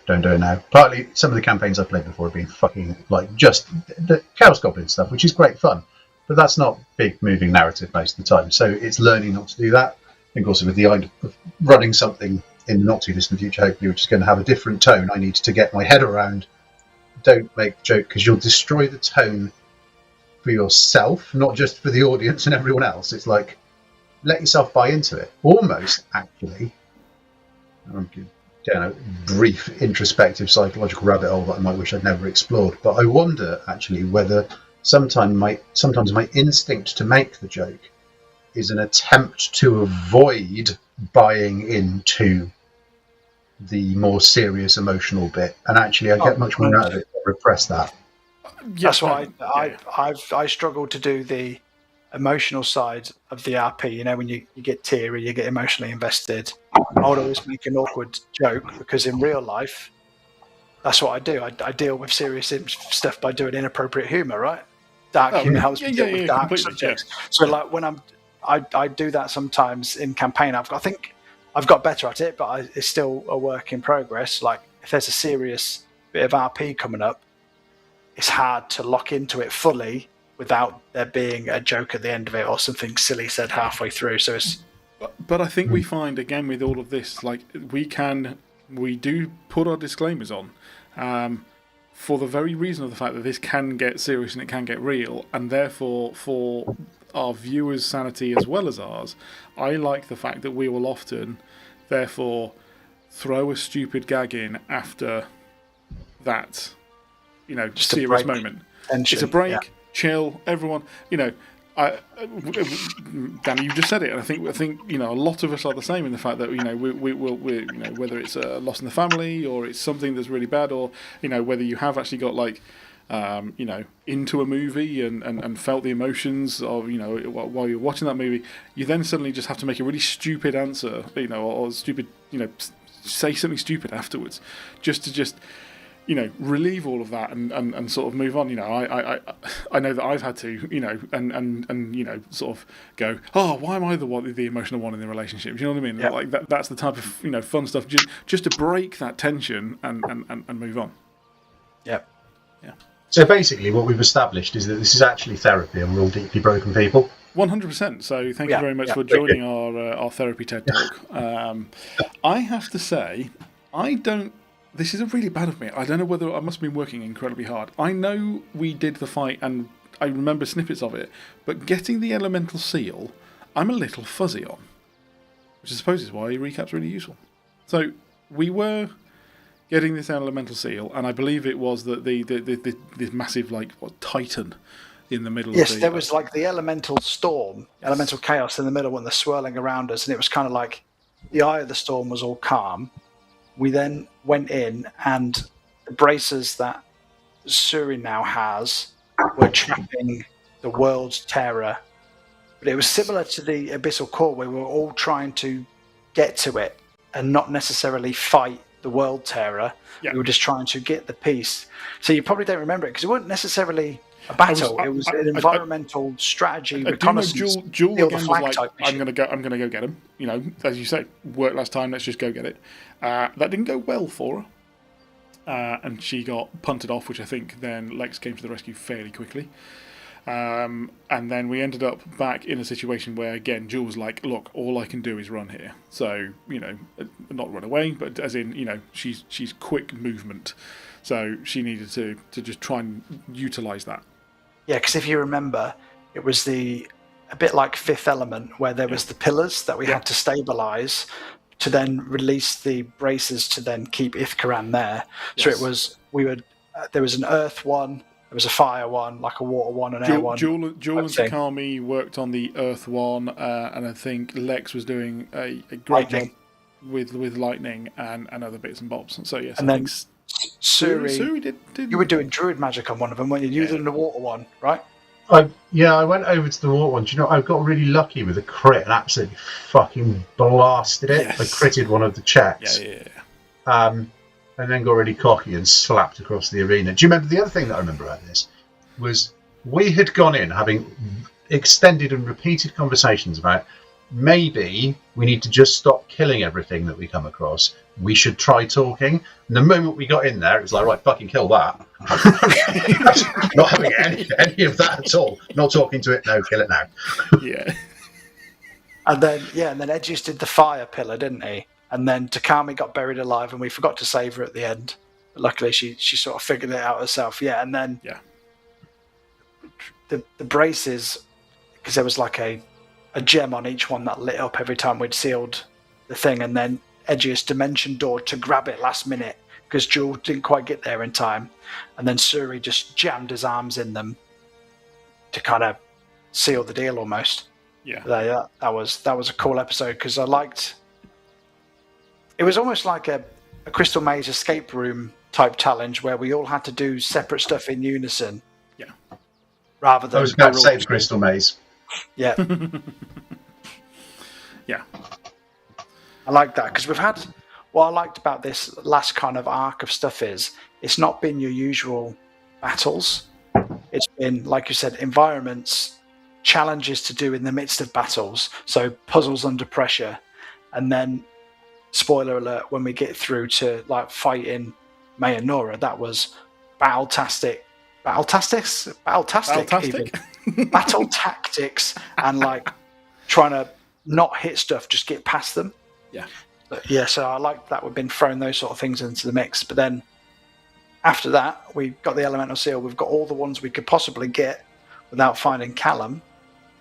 Partly, some of the campaigns I've played before have been fucking just the Chaos Goblin stuff, which is great fun. But that's not big moving narrative most of the time. So it's learning not to do that. I think also with the idea of running something in the not too distant future, hopefully, which is going to have a different tone, I need to get my head around. Don't make the joke, because you'll destroy the tone for yourself, not just for the audience and everyone else. It's like, let yourself buy into it. Almost, actually. I'm down a brief introspective psychological rabbit hole that I might wish I'd never explored. But I wonder, actually, whether sometimes my instinct to make the joke is an attempt to avoid buying into the more serious emotional bit, and actually I get much more out of it to repress that. That's why I struggle to do the emotional side of the RP. When you get teary, you get emotionally invested. I would always make an awkward joke, because in real life, that's what I do. I deal with serious stuff by doing inappropriate humour, right? Dark humour helps me deal with dark subjects. Yeah. So like when I do that sometimes in campaign. I think I've got better at it, but it's still a work in progress. Like if there's a serious bit of RP coming up, it's hard to lock into it fully without there being a joke at the end of it or something silly said halfway through. So it's. But I think we find again with all of this, like we do put our disclaimers on. For the very reason of the fact that this can get serious and it can get real, and therefore for our viewers' sanity as well as ours, I like the fact that we will often, therefore, throw a stupid gag in after that, just serious moment. Tension, it's a break. chill. Everyone, Danny, you just said it, and I think a lot of us are the same in the fact that we whether it's a loss in the family or it's something that's really bad, or whether you have actually got like into a movie and felt the emotions of while you're watching that movie, you then suddenly just have to make a really stupid answer, or stupid say something stupid afterwards, just to relieve all of that and sort of move on. I know that I've had to, and sort of go, oh, why am I the emotional one in the relationship? Do you know what I mean? Yeah. Like that's the type of fun stuff, just to break that tension and move on. Yep. Yeah. So basically, what we've established is that this is actually therapy, and we're all deeply broken people. 100%. So thank you very much for joining our therapy TED Talk. I have to say, this is really bad of me. I don't know whether I must have been working incredibly hard. I know we did the fight and I remember snippets of it, but getting the elemental seal, I'm a little fuzzy on, which I suppose is why recap's really useful. So we were getting this elemental seal, and I believe it was this massive titan in the middle. Yes, there was like the elemental storm, elemental chaos in the middle when they're swirling around us, and it was kind of like the eye of the storm was all calm. We then went in, and the braces that Suri now has were trapping the world's terror. But it was similar to the Abyssal Core, where we were all trying to get to it and not necessarily fight the world terror. Yeah. We were just trying to get the peace. So you probably don't remember it because it wasn't necessarily a battle. It was an environmental strategy reconnaissance. Jewel again was like, type I'm mission. gonna go get him. As you say, worked last time. Let's just go get it. That didn't go well for her, and she got punted off. Which I think then Lex came to the rescue fairly quickly. And then we ended up back in a situation where again Jewel was like, "Look, all I can do is run here." So not run away, but as in she's quick movement. So she needed to just try and utilise that. Yeah, because if you remember, it was a bit like Fifth Element, where there was the pillars that we had to stabilise to then release the braces to then keep Ithkaran there. So it was there was an earth one, there was a fire one, like a water one, an air one. Jewel and Takami worked on the earth one, and I think Lex was doing a great job with lightning and other bits and bobs. So yes, and I then think Suri did. You were doing druid magic on one of them, weren't you? You were doing the water one, right? I went over to the water one. Do you know, I got really lucky with a crit and absolutely fucking blasted it. Yes. I critted one of the checks. Yeah. And then got really cocky and slapped across the arena. Do you remember the other thing that I remember about this? Was we had gone in having extended and repeated conversations about maybe we need to just stop killing everything that we come across. We should try talking. And the moment we got in there, it was like, right, fucking kill that. Not having any of that at all. Not talking to it, no, kill it now. Yeah. And then Edgius did the fire pillar, didn't he? And then Takami got buried alive, and we forgot to save her at the end. But luckily, she sort of figured it out herself. Yeah, and then the braces, because there was like a gem on each one that lit up every time we'd sealed the thing, and then Edgius dimension door to grab it last minute because Jewel didn't quite get there in time, and then Suri just jammed his arms in them to kind of seal the deal almost. Yeah. That was a cool episode because I liked. It was almost like a Crystal Maze escape room type challenge where we all had to do separate stuff in unison. Yeah. Rather than I was about to say the Crystal Maze. Yeah. Yeah. I like that because we've had. What I liked about this last kind of arc of stuff is it's not been your usual battles. It's been, like you said, environments, challenges to do in the midst of battles. So puzzles under pressure, and then spoiler alert, when we get through to like fighting May and Nora, that was battle tactics, and like trying to not hit stuff, just get past them. Yeah. But yeah, so I like that we've been throwing those sort of things into the mix. But then after that, we've got the Elemental Seal. We've got all the ones we could possibly get without finding Callum.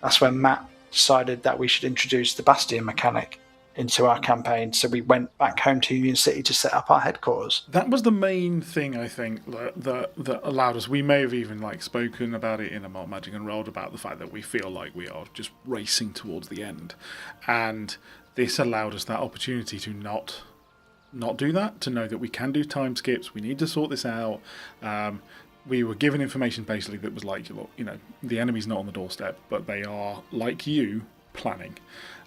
That's when Matt decided that we should introduce the Bastion mechanic. into our campaign. So we went back home to Union City to set up our headquarters. That was the main thing, I think, that allowed us. We may have even spoken about it in a Malt Magic and Rolled about the fact that we feel like we are just racing towards the end, and this allowed us that opportunity to not do that, to know that we can do time skips. We need to sort this out. We were given information basically that was like, look, the enemy's not on the doorstep, but they are, like you, planning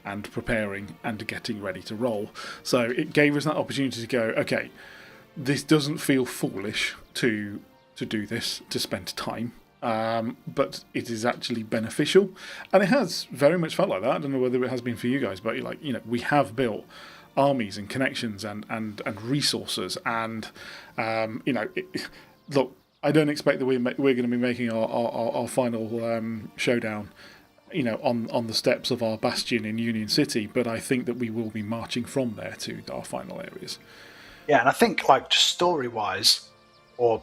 and preparing and getting ready to roll. So it gave us that opportunity to go, okay, this doesn't feel foolish to do this, to spend time, but it is actually beneficial. And it has very much felt like that. I don't know whether it has been for you guys, but we have built armies and connections and resources, and look, I don't expect that we're going to be making our final showdown on the steps of our bastion in Union City, but I think that we will be marching from there to our final areas. Yeah, and I think just story-wise, or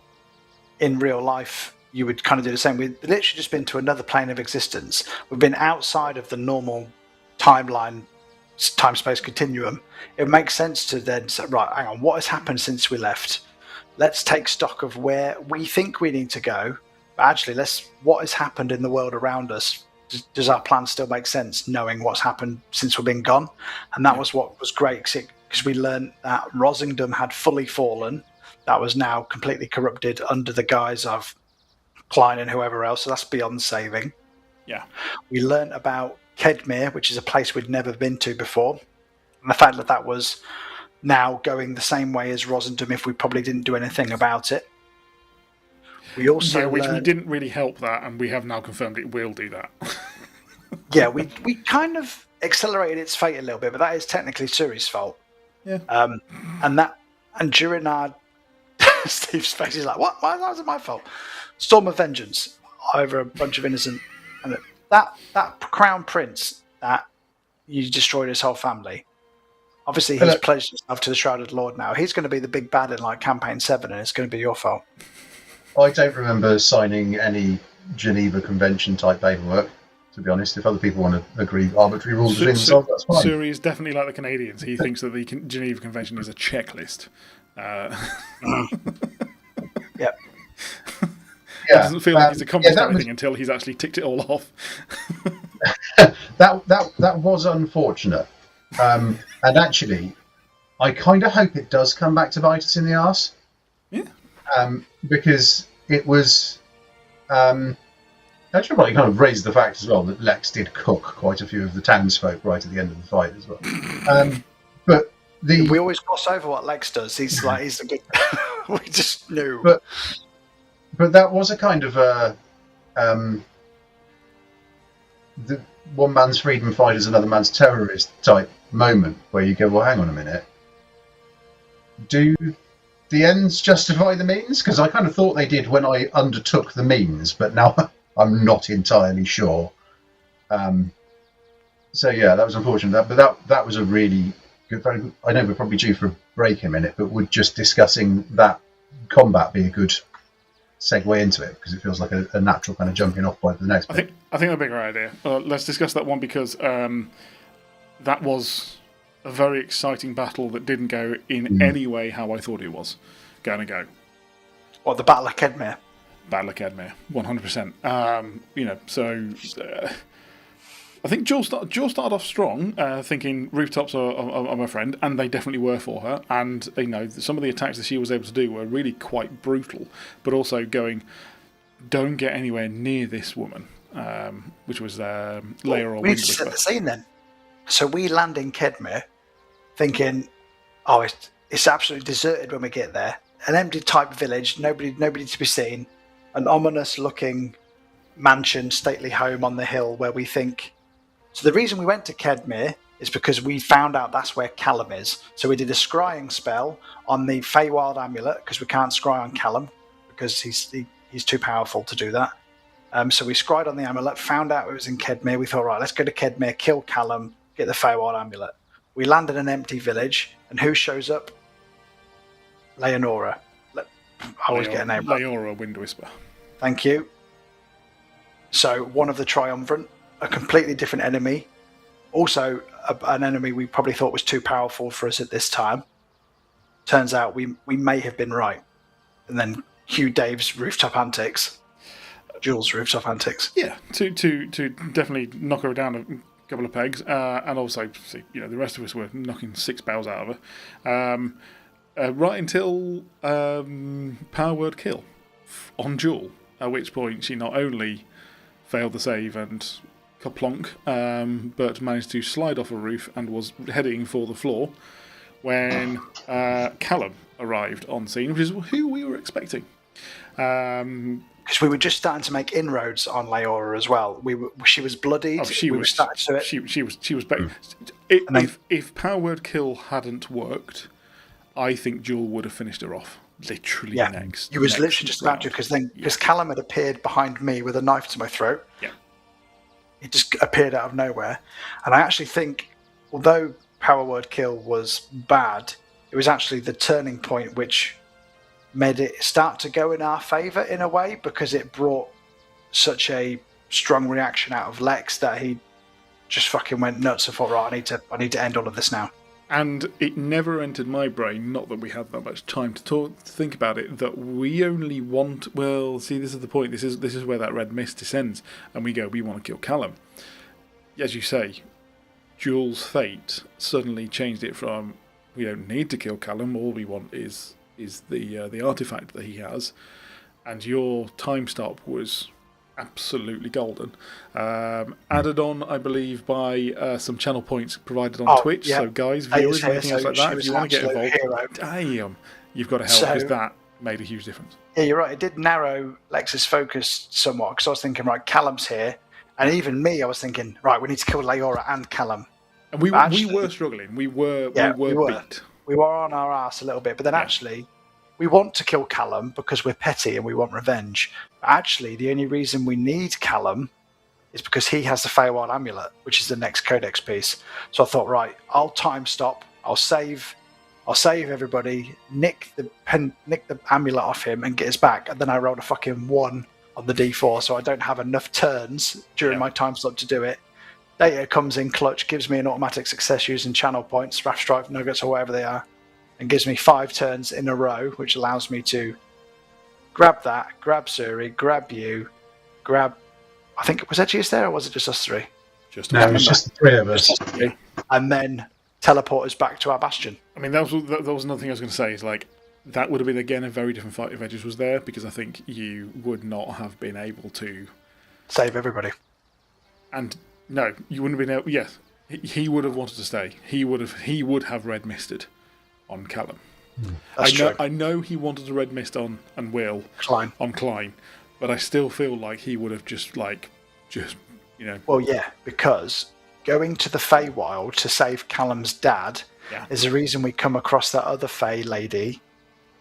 in real life, you would kind of do the same. We've literally just been to another plane of existence. We've been outside of the normal timeline, time-space continuum. It makes sense to then say, right, hang on, what has happened since we left? Let's take stock of where we think we need to go, but actually, what has happened in the world around us? Does our plan still make sense, knowing what's happened since we've been gone? And that was what was great, because we learned that Rosingdom had fully fallen. That was now completely corrupted under the guise of Klein and whoever else, so that's beyond saving. Yeah. We learned about Kedmir, which is a place we'd never been to before, and the fact that was now going the same way as Rosingdom if we probably didn't do anything about it. We also which we didn't really help that, and we have now confirmed it will do that. Yeah, we kind of accelerated its fate a little bit, but that is technically Suri's fault. Yeah. And during our Steve's face is like, what? Why was it my fault? Storm of vengeance over a bunch of innocent, and that crown prince that you destroyed his whole family. Obviously, he's pledged himself to the Shrouded Lord now. He's going to be the big bad in Campaign 7, and it's going to be your fault. I don't remember signing any Geneva Convention type paperwork, to be honest. If other people want to agree arbitrary rules between themselves, that's fine. Suri is definitely like the Canadians. He thinks that the Geneva Convention is a checklist. Yep. It doesn't feel like he's accomplished everything until he's actually ticked it all off. that was unfortunate. And actually, I kind of hope it does come back to bite us in the arse. Yeah. Because it was... actually, probably kind of raised the fact as well that Lex did cook quite a few of the townsfolk right at the end of the fight as well. But we always gloss over what Lex does. He's a good... we just knew. But that was a kind of a... the one man's freedom fight is another man's terrorist type moment where you go, well, hang on a minute. Do the ends justify the means? Because I kind of thought they did when I undertook the means, but now I'm not entirely sure. So yeah, that was unfortunate. But that was a really good. I know we're probably due for a break in a minute, but would just discussing that combat be a good segue into it, because it feels like a natural kind of jumping off point for the next bit. I think a bigger idea. Let's discuss that one, because that was a very exciting battle that didn't go in any way how I thought it was going to go. What, the Battle of Kedmir? Battle of Kedmir, 100%. So I think Jill started off strong, thinking rooftops are my friend, and they definitely were for her. And some of the attacks that she was able to do were really quite brutal, but also going, don't get anywhere near this woman, which was Leia or We need to set the scene then. So we land in Kedmir, thinking, oh, it's absolutely deserted when we get there. An empty type village, nobody to be seen. An ominous-looking mansion, stately home on the hill where we think... So the reason we went to Kedmir is because we found out that's where Callum is. So we did a scrying spell on the Feywild amulet, because we can't scry on Callum, because he's too powerful to do that. So we scryed on the amulet, found out it was in Kedmir. We thought, right, let's go to Kedmir, kill Callum, get the Feywild amulet. We land in an empty village, and who shows up? Leonora. I always get a name wrong. Leora Windwhisper. Thank you. So one of the Triumvirate, a completely different enemy, Also, an enemy we probably thought was too powerful for us at this time. Turns out we may have been right. And then Hugh Dave's rooftop antics, Jules' rooftop antics. Yeah, to definitely knock her down a couple of pegs, and also, the rest of us were knocking 6 bells out of her. Right until power word kill on Jewel, at which point she not only failed the save and kaplonk, but managed to slide off a roof and was heading for the floor when Callum arrived on scene, which is who we were expecting. Because we were just starting to make inroads on Leora as well. She was bloodied. She was better. If power word kill hadn't worked, I think Jewel would have finished her off. Literally next. He was literally just about to, because Callum had appeared behind me with a knife to my throat. Yeah. He just appeared out of nowhere. And I actually think, although power word kill was bad, it was actually the turning point which made it start to go in our favour in a way, because it brought such a strong reaction out of Lex that he just fucking went nuts and thought, right, I need to end all of this now. And it never entered my brain, not that we had that much time to think about it, that we only want... Well, see, this is the point. This is where that red mist descends. And we go, we want to kill Callum. As you say, Jules' fate suddenly changed it from, we don't need to kill Callum, all we want is the artifact that he has. And your time stop was absolutely golden. Added on, I believe, by some channel points provided on Twitch. Yeah. So, guys, viewers, anything else like that, if you want to get involved, damn, you've got to help, because that made a huge difference. Yeah, you're right. It did narrow Lex's focus somewhat, because I was thinking, right, Callum's here. And even me, I was thinking, right, we need to kill Leora and Callum. And we were struggling. We were beat. We were on our arse a little bit, but then actually, we want to kill Callum because we're petty and we want revenge. But actually, the only reason we need Callum is because he has the Feywild Amulet, which is the next Codex piece. So I thought, right, I'll time stop. I'll save everybody, nick the amulet off him, and get us back. And then I rolled a fucking 1 on the D4, so I don't have enough turns during my time slot to do it. Data comes in clutch, gives me an automatic success using channel points, Wrath Strife nuggets, or whatever they are, and gives me 5 turns in a row, which allows me to grab that, grab Suri, grab you, grab... I think it was Edgius there, or was it just us three? No, it was just the 3 of us. And then teleport us back to our bastion. I mean, that was another thing I was going to say, is like, that would have been, again, a very different fight if Edgius was there, because I think you would not have been able to... Save everybody. And... No, you wouldn't have been able... Yes, he would have wanted to stay. He would have red misted on Callum. I know he wanted to red mist on Klein, but I still feel like he would have just Well, yeah, because going to the Feywild to save Callum's dad is the reason we come across that other Fey lady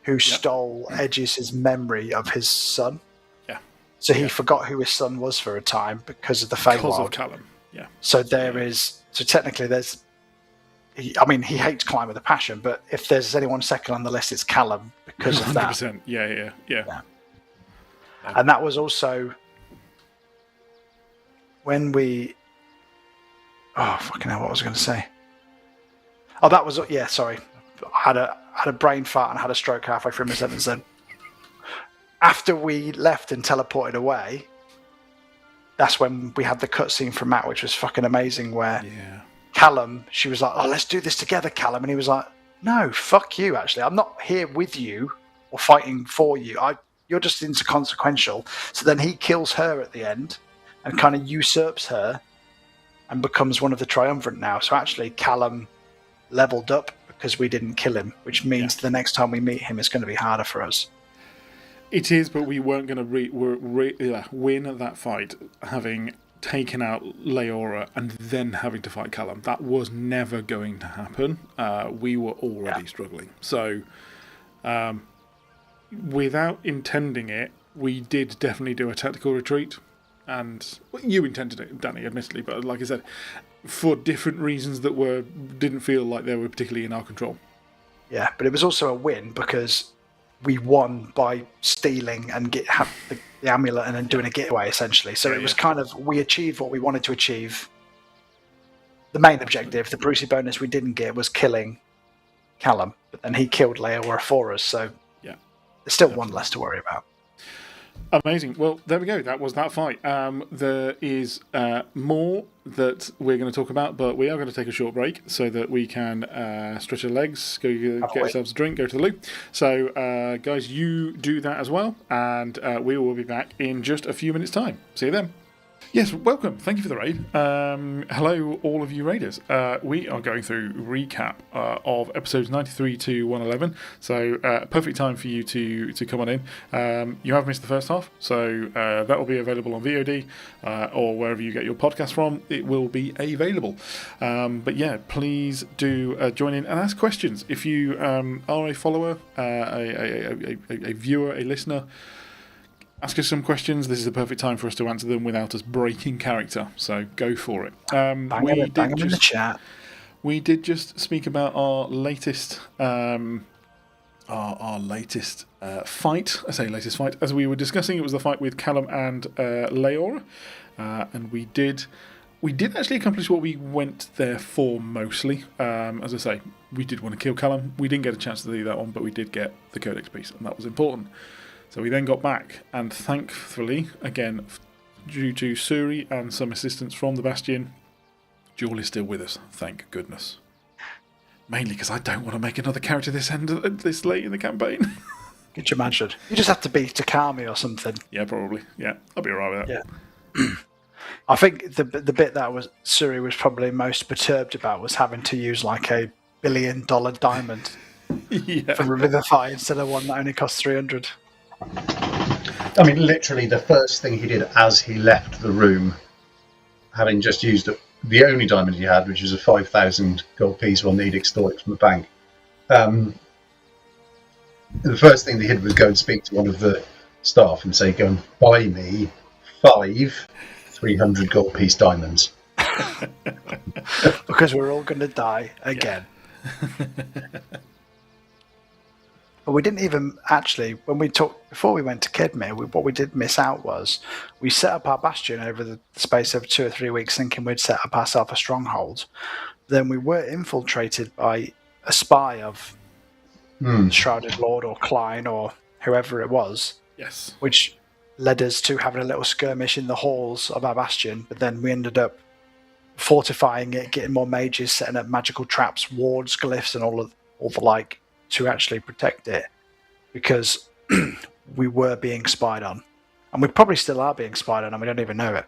who stole Edgius' memory of his son. Yeah. So he forgot who his son was for a time because of the Feywild. Because of Callum. Yeah. So technically there's... he hates Climb with a passion, but if there's anyone second on the list, it's Callum because of that. 100%. Yeah. And that was also when we... Oh, fucking hell, what was I going to say? Oh, that was... Yeah, sorry. I had a brain fart and had a stroke halfway through my sentence then. After we left and teleported away... That's when we had the cutscene from Matt, which was fucking amazing, where Callum, she was like, oh, let's do this together, Callum. And he was like, no, fuck you, actually. I'm not here with you or fighting for you. You're just inconsequential. So then he kills her at the end and kind of usurps her and becomes one of the triumvirate now. So actually, Callum leveled up because we didn't kill him, which means the next time we meet him, it's going to be harder for us. It is, but we weren't going to win that fight having taken out Leora and then having to fight Callum. That was never going to happen. We were already struggling. So, without intending it, we did definitely do a tactical retreat. And you intended it, Danny, admittedly, but like I said, for different reasons that didn't feel like they were particularly in our control. Yeah, but it was also a win because we won by stealing and the amulet and then doing a getaway, essentially. So it was kind of, we achieved what we wanted to achieve the main objective. The Brucey bonus we didn't get was killing Callum, but then he killed Leora for us, so Yeah. there's still one less to worry about. Amazing. Well, there we go. That was that fight. There is more that we're going to talk about, but we are going to take a short break so that we can stretch our legs, go get ourselves a drink, go to the loo. So, guys, you do that as well, and we will be back in just a few minutes' time. See you then. Yes, welcome. Thank you for the raid. Hello, all of you raiders. We are going through recap of episodes 93 to 111. So, perfect time for you to come on in. You have missed the first half, so that will be available on VOD or wherever you get your podcast from. It will be available. But yeah, please do join in and ask questions. If you are a follower, a viewer, a listener, ask us some questions. This is the perfect time for us to answer them without us breaking character. So go for it. Bang them in the chat. We did just speak about our latest, our latest fight. I say latest fight. As we were discussing, it was the fight with Callum and Leora, and we did actually accomplish what we went there for mostly. As I say, we did want to kill Callum. We didn't get a chance to do that one, but we did get the codex piece, and that was important. So we then got back, and thankfully, again, due to Suri and some assistance from the Bastion, Jewel is still with us, thank goodness. Mainly because I don't want to make another character this late in the campaign. Could you imagine? You just have to be Takami or something. Yeah, probably. Yeah, I'll be alright with that. Yeah. I think the bit that was Suri was probably most perturbed about was having to use like $1 billion diamond for Revivify instead of one that only costs 300. I mean, literally, the first thing he did as he left the room, having just used the only diamond he had, which was a 5,000 gold piece while needing extort from the bank, the first thing they did was go and speak to one of the staff and say, go and buy me 5 300 gold piece diamonds. Because we're all going to die again. But we didn't even actually, when we talked, before we went to Kidmere, what we did miss out was we set up our bastion over the space of 2 or 3 weeks thinking we'd set up ourselves a stronghold. Then we were infiltrated by a spy of Shrouded Lord or Klein or whoever it was. Yes. Which led us to having a little skirmish in the halls of our bastion, but then we ended up fortifying it, getting more mages, setting up magical traps, wards, glyphs, and all the like, to actually protect it, because we were being spied on, and we probably still are being spied on, and we don't even know it.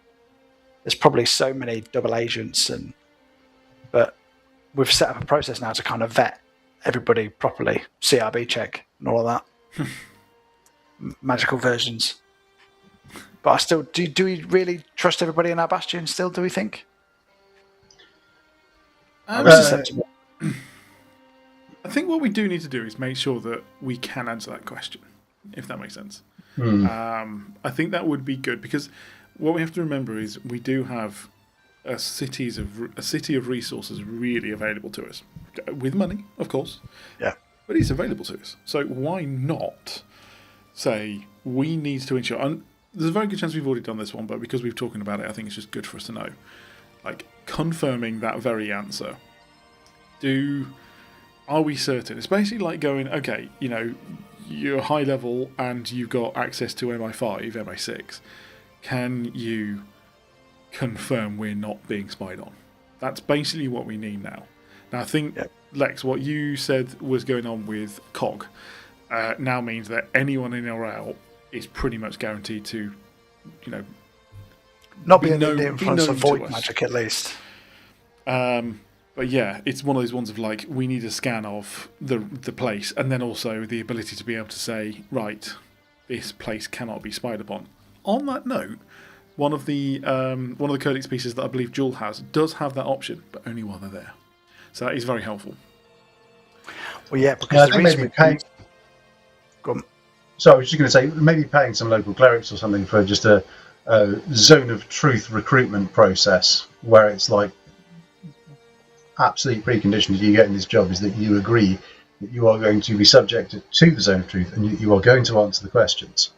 There's probably so many double agents, but we've set up a process now to kind of vet everybody properly, CRB check and all of that. Magical versions. But I still do we really trust everybody in our bastion still, do we think? I think what we do need to do is make sure that we can answer that question, if that makes sense. I think that would be good, because what we have to remember is we do have a city of resources really available to us, with money, of course. Yeah, but it's available to us. So why not say we need to ensure? And there's a very good chance we've already done this one, but because we've talking about it, I think it's just good for us to know, like confirming that very answer. Are we certain? It's basically like going, okay, you know, you're high level and you've got access to MI5, MI6. Can you confirm we're not being spied on? That's basically what we need now. Now, I think, Lex, what you said was going on with COG now means that anyone in or out is pretty much guaranteed to, you know, not be in the influence of void magic, at least. But yeah, it's one of those ones of like, we need a scan of the place, and then also the ability to be able to say, right, this place cannot be spied upon. On that note, one of the codex pieces that I believe Jewel has does have that option, but only while they're there. So that is very helpful. Well, yeah, because the reason So I was just going to say, maybe paying some local clerics or something for just a zone of truth recruitment process, where it's like, absolute precondition to you getting this job is that you agree that you are going to be subjected to the zone of truth, and you are going to answer the questions.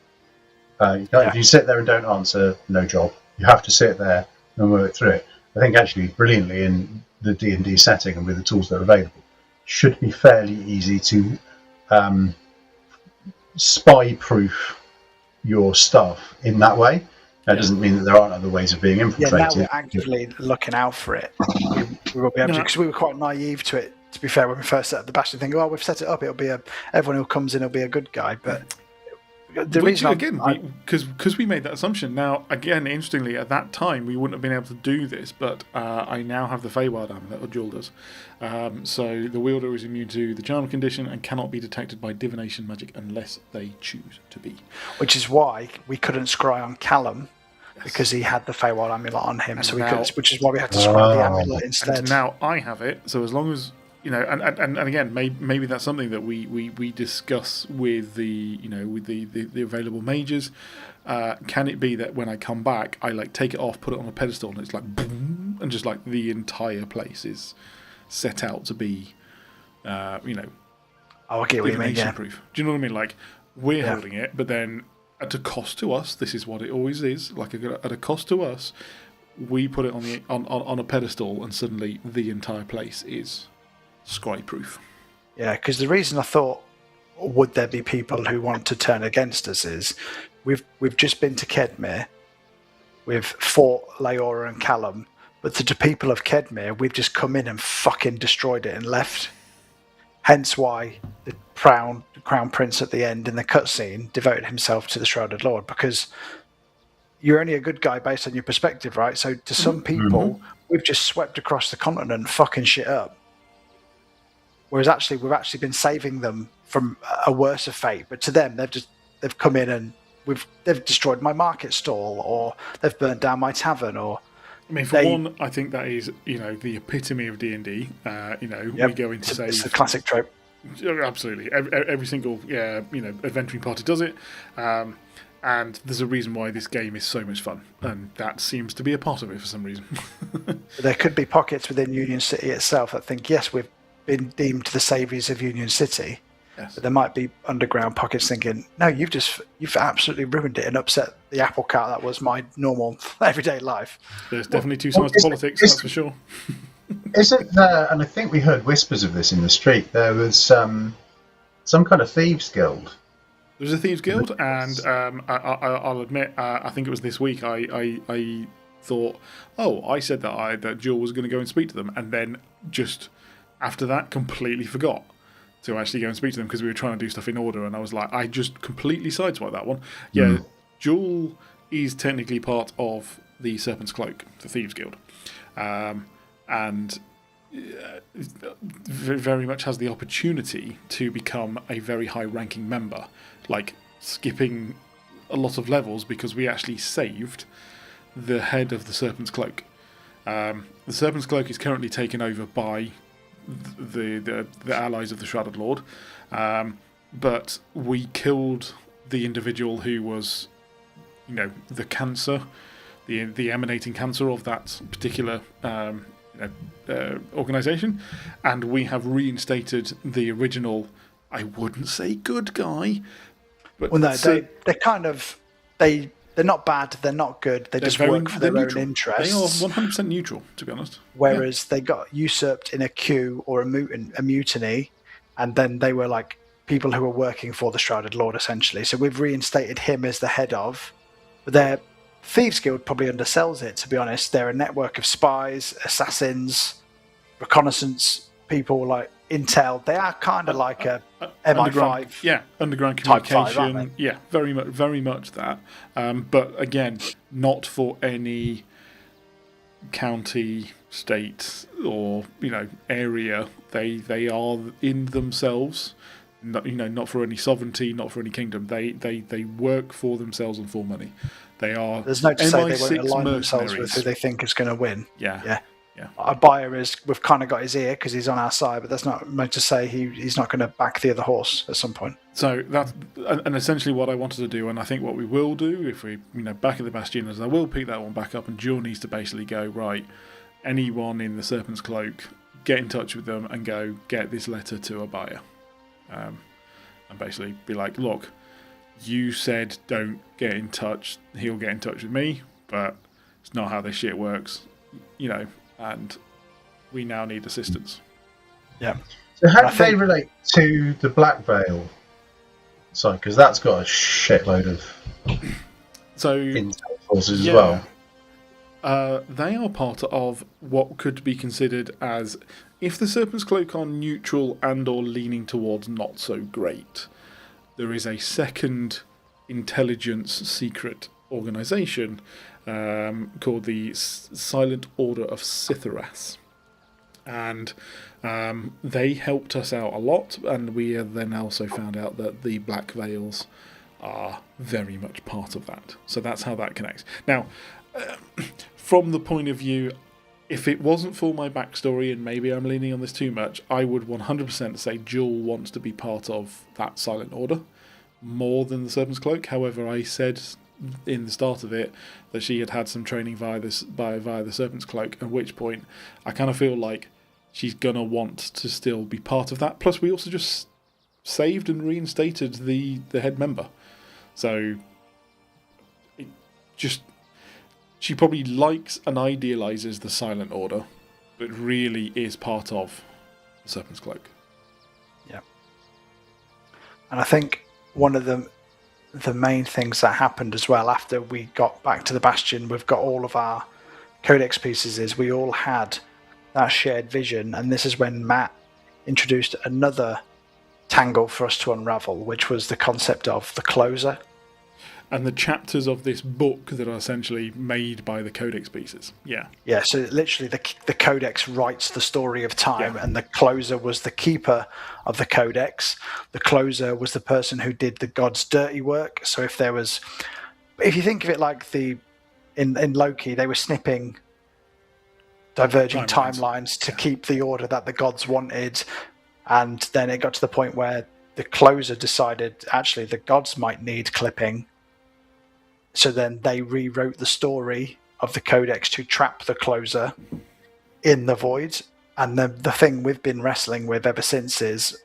If you sit there and don't answer, no job. You have to sit there and work through it. I think actually brilliantly in the D&D setting and with the tools that are available, should be fairly easy to spy-proof your stuff in that way. That doesn't mean that there aren't other ways of being infiltrated. Yeah, now we're actively looking out for it. We will be able to, because we were quite naive to it, to be fair, when we first set up the Bastion, thinking, we've set it up, everyone who comes in will be a good guy. But the reason because we made that assumption. Now, again, interestingly, at that time we wouldn't have been able to do this, but I now have the Feywild amulet, or Jewel does. So the wielder is immune to the charm condition and cannot be detected by divination magic unless they choose to be. Which is why we couldn't scry on Callum. Yes. Because he had the Feywild amulet on him, which is why we had to scry the amulet instead. And now I have it, so as long as and again, maybe that's something that we discuss with the available mages. Can it be that when I come back, I take it off, put it on a pedestal, and it's like boom, and just the entire place is set out to be, I get what you mean. Yeah. Proof. Do you know what I mean? We're holding it, but then at a cost to us, this is what it always is. At a cost to us, we put it on a pedestal, and suddenly the entire place is scry-proof. Yeah, because the reason I thought, would there be people who want to turn against us, is we've just been to Kedmir, we've fought Leora and Callum, but to the people of Kedmir, we've just come in and fucking destroyed it and left. Hence why the crown prince at the end in the cutscene devoted himself to the Shrouded Lord, because you're only a good guy based on your perspective, right? So to some people, we've just swept across the continent and fucking shit up. Whereas we've actually been saving them from a worse fate. But to them, they've come in and they've destroyed my market stall, or they've burnt down my tavern, or. I mean, for one, I think that is the epitome of D&D. We go into save. It's the classic trope. Absolutely, every single adventuring party does it. And there's a reason why this game is so much fun, and that seems to be a part of it for some reason. There could be pockets within Union City itself that think, yes, we've been deemed the saviors of Union City, yes. But there might be underground pockets thinking, no, you've absolutely ruined it and upset the apple cart that was my normal everyday life. There's definitely two sides to politics, that's for sure. Isn't there, and I think we heard whispers of this in the street, there was some kind of thieves guild. There was a thieves guild, and I'll admit, I think it was this week, I thought, I said that Jewel was going to go and speak to them, and then just after that completely forgot to actually go and speak to them because we were trying to do stuff in order, and I was like, I just completely sideswiped that one. Yeah, Jewel is technically part of the Serpent's Cloak, the Thieves Guild, and very much has the opportunity to become a very high-ranking member, skipping a lot of levels because we actually saved the head of the Serpent's Cloak. The Serpent's Cloak is currently taken over by the allies of the Shrouded Lord, but we killed the individual who was, the cancer, the emanating cancer of that particular organisation, and we have reinstated the original. I wouldn't say good guy, but they're kind of They're not bad, they're not good, they just work for their own interests. They are 100% neutral, to be honest. Whereas they got usurped in a coup or a mutiny, and then they were people who were working for the Shrouded Lord, essentially. So we've reinstated him as the head of, but their Thieves Guild probably undersells it, to be honest. They're a network of spies, assassins, reconnaissance people, intel. They are kind of like a MI5. Underground communication. Very much that. But again, not for any county, state, or area. They are in themselves. Not for any sovereignty, not for any kingdom. They work for themselves and for money. They are. There's no to say they won't align themselves with who they think is going to win. Yeah. Our buyer we've kind of got his ear because he's on our side, but that's not meant to say he's not going to back the other horse at some point. So that's and essentially what I wanted to do, and I think what we will do if we back at the Bastion is I will pick that one back up, and Joe needs to basically go, right, anyone in the Serpent's Cloak, get in touch with them and go get this letter to a buyer, and basically be like, look, you said don't get in touch, he'll get in touch with me, but it's not how this shit works. and we now need assistance. Yeah. So how do they relate to the Black Veil side? Because that's got a shitload of intel forces as well. They are part of what could be considered as, if the Serpent's Cloak are neutral and or leaning towards not so great, there is a second intelligence secret organisation called the Silent Order of Scytharas. And they helped us out a lot, and we then also found out that the Black Veils are very much part of that. So that's how that connects. Now, from the point of view, if it wasn't for my backstory, and maybe I'm leaning on this too much, I would 100% say Jewel wants to be part of that Silent Order more than the Serpent's Cloak. However, I said in the start of it that she had some training via the Serpent's Cloak, at which point I kind of feel like she's going to want to still be part of that. Plus, we also just saved and reinstated the head member. So, she probably likes and idealises the Silent Order, but really is part of the Serpent's Cloak. Yeah. And I think one of the main things that happened as well after we got back to the Bastion, we've got all of our Codex pieces, is we all had that shared vision, and this is when Matt introduced another tangle for us to unravel, which was the concept of the closer. And the chapters of this book that are essentially made by the Codex pieces. Yeah. Yeah, so literally the Codex writes the story of time, and the closer was the keeper of the Codex. The closer was the person who did the god's dirty work. So if you think of it like in Loki, they were snipping diverging timelines to keep the order that the gods wanted. And then it got to the point where the closer decided, actually, the gods might need clipping. So then they rewrote the story of the Codex to trap the closer in the void. And the thing we've been wrestling with ever since is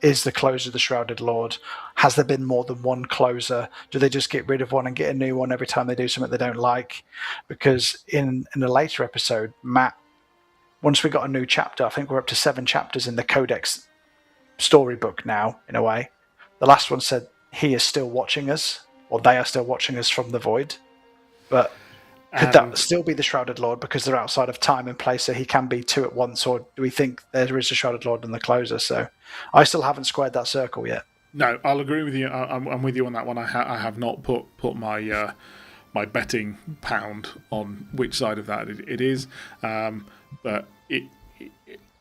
the closer the Shrouded Lord? Has there been more than one closer? Do they just get rid of one and get a new one every time they do something they don't like? Because in a later episode, Matt, once we got a new chapter, I think we're up to 7 chapters in the Codex storybook now, in a way. The last one said he is still watching us, or they are still watching us from the void. But could that still be the Shrouded Lord because they're outside of time and place, so he can be 2 at once? Or do we think there is a Shrouded Lord and the closer? So I still haven't squared that circle yet. No, I'll agree with you. I'm with you on that one. I have not put my my betting pound on which side of that it is, but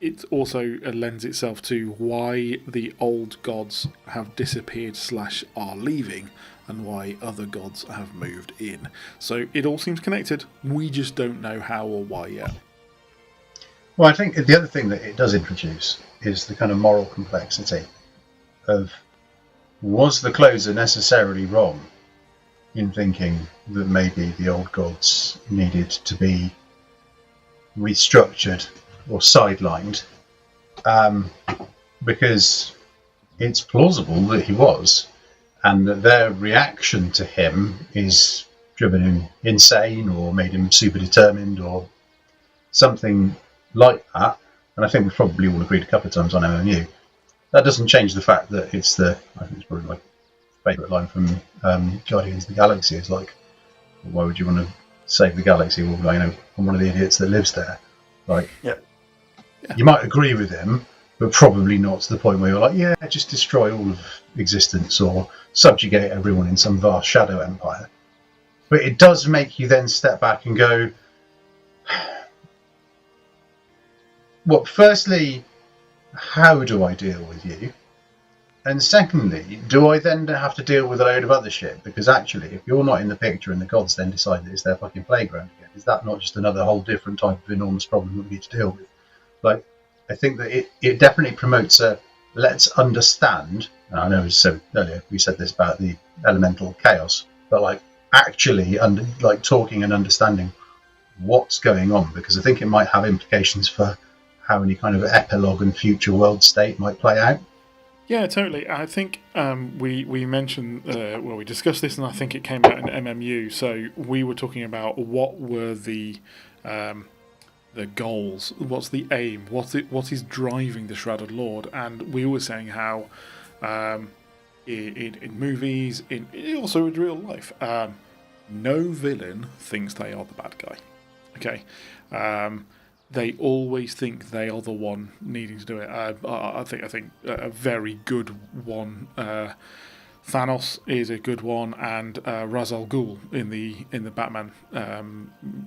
it also lends itself to why the old gods have disappeared / are leaving, and why other gods have moved in. So it all seems connected. We just don't know how or why yet. Well, I think the other thing that it does introduce is the kind of moral complexity of, was the closer necessarily wrong in thinking that maybe the old gods needed to be restructured or sidelined? Because it's plausible that he was, and that their reaction to him is driven him insane or made him super determined or something like that. And I think we've probably all agreed a couple of times on MMU. That doesn't change the fact that I think it's probably my favourite line from Guardians of the Galaxy is like, well, why would you want to save the galaxy? Well, I'm one of the idiots that lives there. Like, you might agree with him, but probably not to the point where you're like, just destroy all of existence or subjugate everyone in some vast shadow empire. But it does make you then step back and go, well, firstly, how do I deal with you? And secondly, do I then have to deal with a load of other shit? Because actually, if you're not in the picture and the gods then decide that it's their fucking playground again, is that not just another whole different type of enormous problem that we need to deal with? Like, I think that it definitely promotes a let's understand. And I know so earlier we said this about the elemental chaos, but like actually talking and understanding what's going on, because I think it might have implications for how any kind of epilogue and future world state might play out. Yeah, totally. I think we mentioned, we discussed this, and I think it came out in MMU. So we were talking about what were the the goals, what's the aim, what is driving the Shrouded Lord. And we were saying how in movies, also in real life, no villain thinks they are the bad guy. Okay, they always think they are the one needing to do it. I think a very good one. Thanos is a good one, and Ra's al Ghul in the Batman,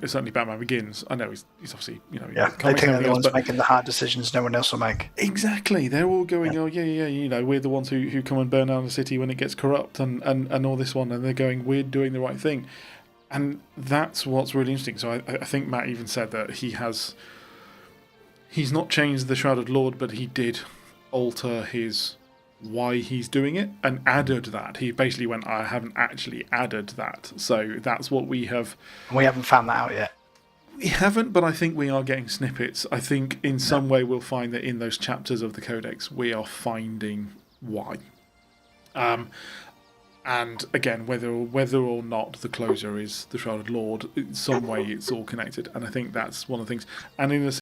certainly Batman Begins. I know he's obviously they think they're the ones making the hard decisions no one else will make. Exactly, they're all going, oh yeah, we're the ones who come and burn down the city when it gets corrupt, and all this one, and they're going, we're doing the right thing, and that's what's really interesting. So I think Matt even said that he's not changed the Shrouded Lord, but he did alter his why he's doing it and added that. He basically went, I haven't actually added that. So that's what we have. We haven't found that out yet. We haven't, but I think we are getting snippets. I think in some way we'll find that in those chapters of the Codex we are finding why. And again, whether or not the closure is the Shrouded Lord, in some way it's all connected. And I think that's one of the things. And in the